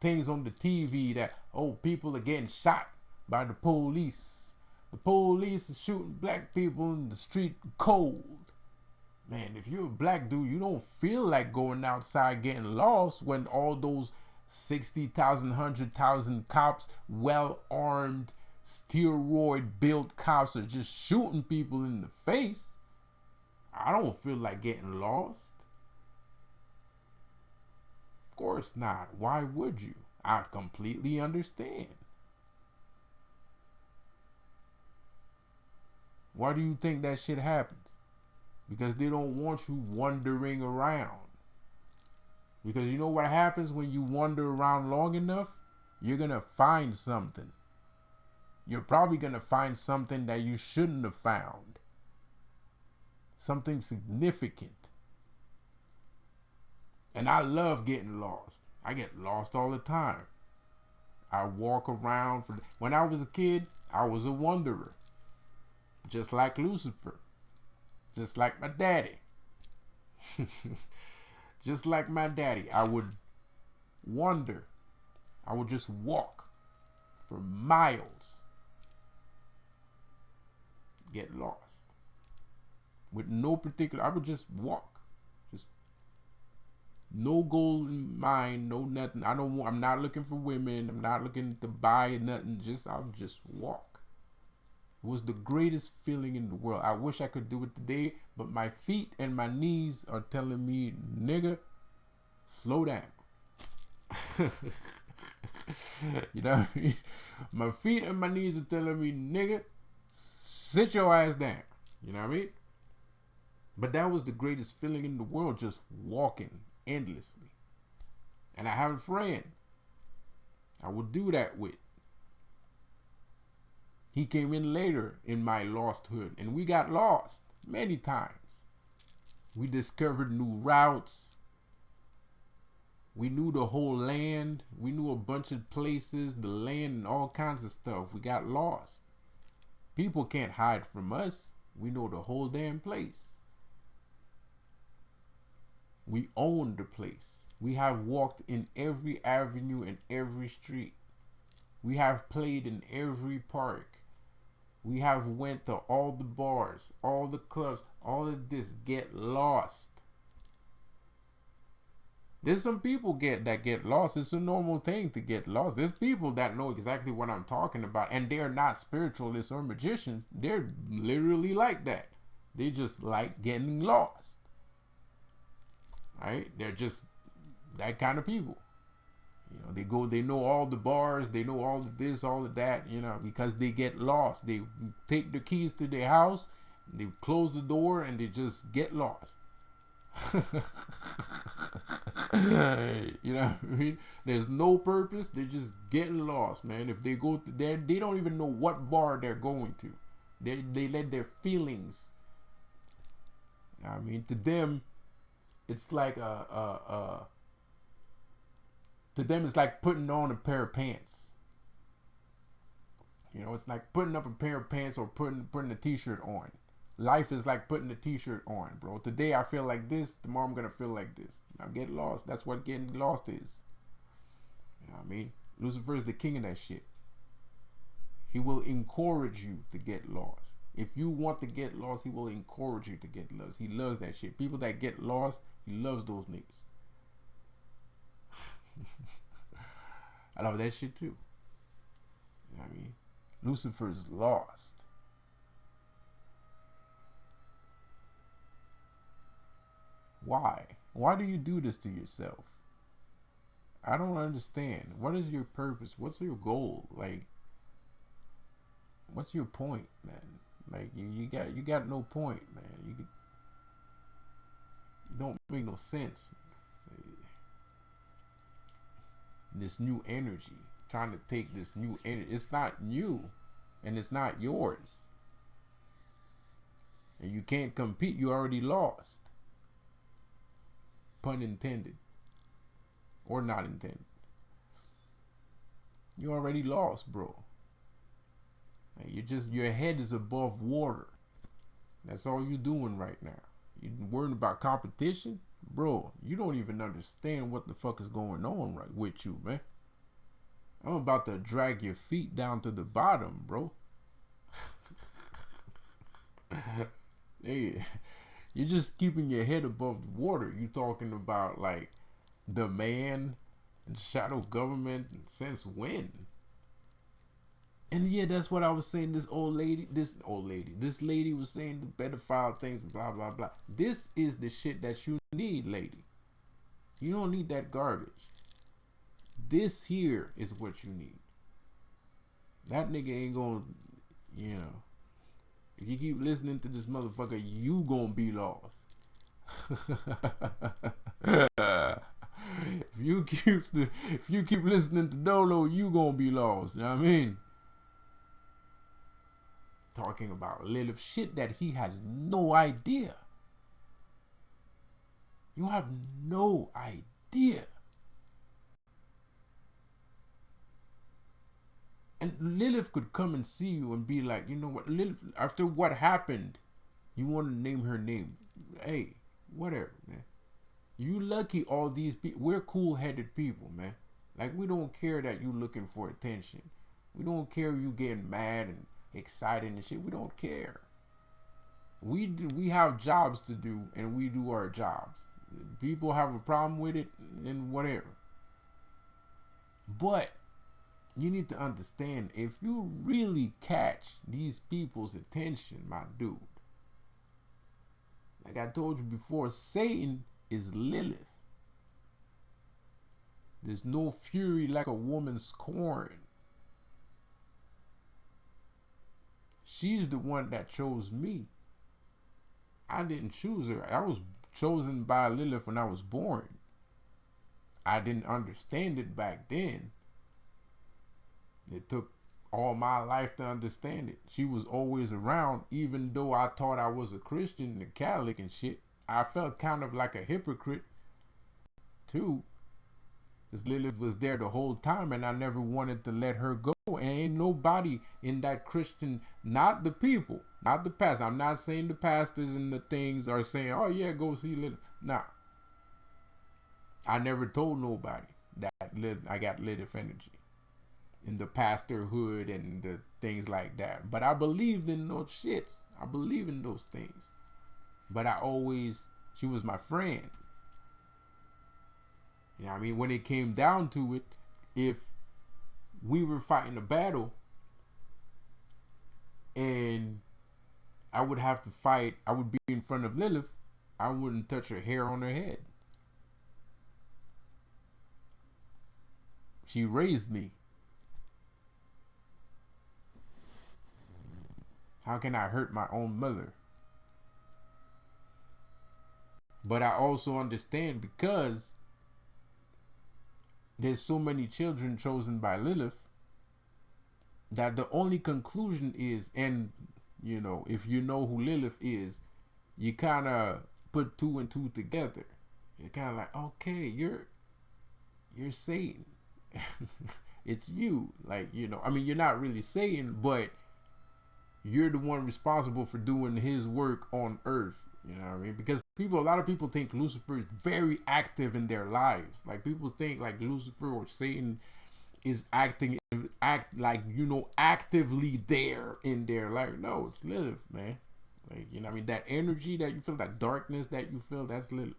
things on the TV that, people are getting shot by the police? The police is shooting black people in the street cold. Man, if you're a black dude, you don't feel like going outside getting lost when all those 60,000, 100,000 cops, well-armed, steroid-built cops are just shooting people in the face. I don't feel like getting lost. Of course not. Why would you? I completely understand. Why do you think that shit happens? Because they don't want you wandering around. Because you know what happens when you wander around long enough? You're going to find something. You're probably going to find something that you shouldn't have found. Something significant. And I love getting lost. I get lost all the time. I walk around. When I was a kid, I was a wanderer. Just like Lucifer. Just like my daddy. Just like my daddy. I would wander. I would just walk for miles. Get lost. With no particular, I would just walk. Just no goal in mind, no nothing. I'm not looking for women. I'm not looking to buy nothing. I'll just walk. It was the greatest feeling in the world. I wish I could do it today, but my feet and my knees are telling me, nigga, slow down. You know what I mean? My feet and my knees are telling me, nigga, sit your ass down. You know what I mean? But that was the greatest feeling in the world, just walking endlessly. And I have a friend I would do that with. He came in later in my lost hood, and we got lost many times. We discovered new routes. We knew the whole land. We knew a bunch of places, the land, and all kinds of stuff. We got lost. People can't hide from us. We know the whole damn place. We own the place. We have walked in every avenue and every street. We have played in every park. We have went to all the bars, all the clubs, all of this. Get lost. There's some people that get lost. It's a normal thing to get lost. There's people that know exactly what I'm talking about, and they're not spiritualists or magicians. They're literally like that. They just like getting lost. Right? They're just that kind of people. You know, they know all the bars, they know all of this, all of that, you know, because they get lost. They take the keys to their house, they close the door, and they just get lost. You know what I mean? There's no purpose. They're just getting lost, man. If they go there, they don't even know what bar they're going to. They let their feelings. I mean, to them, it's like to them it's like putting on a pair of pants. You know, it's like putting up a pair of pants or putting a t-shirt on. Life is like putting a t-shirt on, bro. Today I feel like this, tomorrow I'm gonna feel like this. I'm getting lost. That's what getting lost is. You know what I mean? Lucifer is the king of that shit. He will encourage you to get lost. If you want to get lost, he will encourage you to get lost. He loves that shit. People that get lost, he loves those niggas. I love that shit too. You know what I mean? Lucifer's lost. Why? Why do you do this to yourself? I don't understand. What is your purpose? What's your goal? Like, what's your point, man? Like, you got no point, man. You don't make no sense. This new energy, trying to take this new energy. It's not new, and it's not yours. And you can't compete. You already lost. Pun intended. Or not intended. You already lost, bro. Your head is above water. That's all you're doing right now. You're worrying about competition? Bro, you don't even understand what the fuck is going on right with you, man. I'm about to drag your feet down to the bottom, bro. Hey, you're just keeping your head above the water. You talking about like the man and shadow government since when? And yeah, that's what I was saying. This lady was saying the pedophile things, blah, blah, blah. This is the shit that you need, lady. You don't need that garbage. This here is what you need. That nigga ain't gonna, you know, if you keep listening to this motherfucker, you gonna be lost. If you keep listening to Dolo, you gonna be lost. You know what I mean? Talking about Lilith shit that he has no idea. You have no idea. And Lilith could come and see you and be like, you know what, Lilith, after what happened, you want to name her name. Hey, whatever, man. You lucky all these people. We're cool-headed people, man. Like, we don't care that you looking for attention. We don't care you getting mad and excited and shit. We don't care. We have jobs to do, and we do our jobs. People have a problem with it, then whatever. But you need to understand, if you really catch these people's attention, my dude, like I told you before, Satan is Lilith. There's no fury like a woman scorned. She's the one that chose me. I didn't choose her. I was chosen by Lilith when I was born. I didn't understand it back then. It took all my life to understand it. She was always around, even though I thought I was a Christian and a Catholic and shit. I felt kind of like a hypocrite too, This Lilith was there the whole time, and I never wanted to let her go. And ain't nobody in that Christian, not the people, not the pastor. I'm not saying the pastors and the things are saying, oh yeah, go see Lilith. Nah. I never told nobody that I got Lilith energy in the pastorhood and the things like that. But I believed in those shits. I believe in those things. But she was my friend. You know what I mean? When it came down to it, if we were fighting a battle and I would have to fight, I would be in front of Lilith, I wouldn't touch her hair on her head. She raised me. How can I hurt my own mother? But I also understand, because there's so many children chosen by Lilith, that the only conclusion is, and you know, if you know who Lilith is, you kind of put two and two together. You're kind of like, okay, you're Satan. It's you. Like, you know, I mean, you're not really Satan, but you're the one responsible for doing his work on earth. You know what I mean? Because a lot of people think Lucifer is very active in their lives. Like, people think like Lucifer or Satan is acting like, you know, actively there in their life. No, it's Lilith, man. Like, you know what I mean? That energy that you feel, that darkness that you feel, that's Lilith.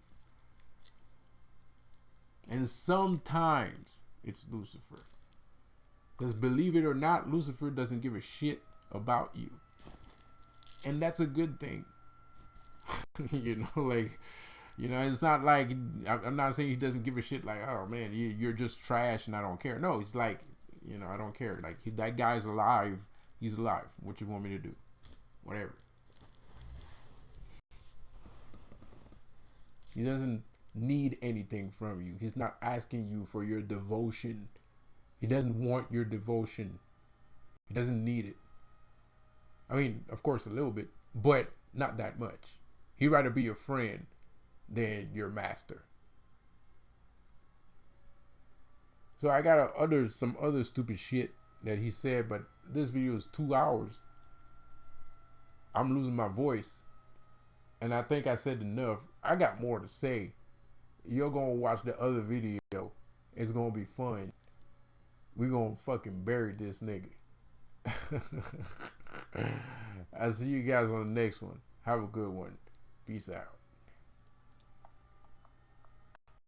And sometimes it's Lucifer. Because believe it or not, Lucifer doesn't give a shit about you. And that's a good thing. You know, like, you know, it's not like, I'm not saying he doesn't give a shit like, oh man, you're just trash and I don't care. No, it's like, you know, I don't care. Like, that guy's alive. He's alive. What you want me to do? Whatever. He doesn't need anything from you. He's not asking you for your devotion. He doesn't want your devotion. He doesn't need it. I mean, of course, a little bit, but not that much. He'd rather be your friend than your master. So I got some other stupid shit that he said, but this video is 2 hours. I'm losing my voice, and I think I said enough. I got more to say. You're gonna watch the other video. It's gonna be fun. We're gonna fucking bury this nigga. I'll see you guys on the next one. Have a good one. Peace out.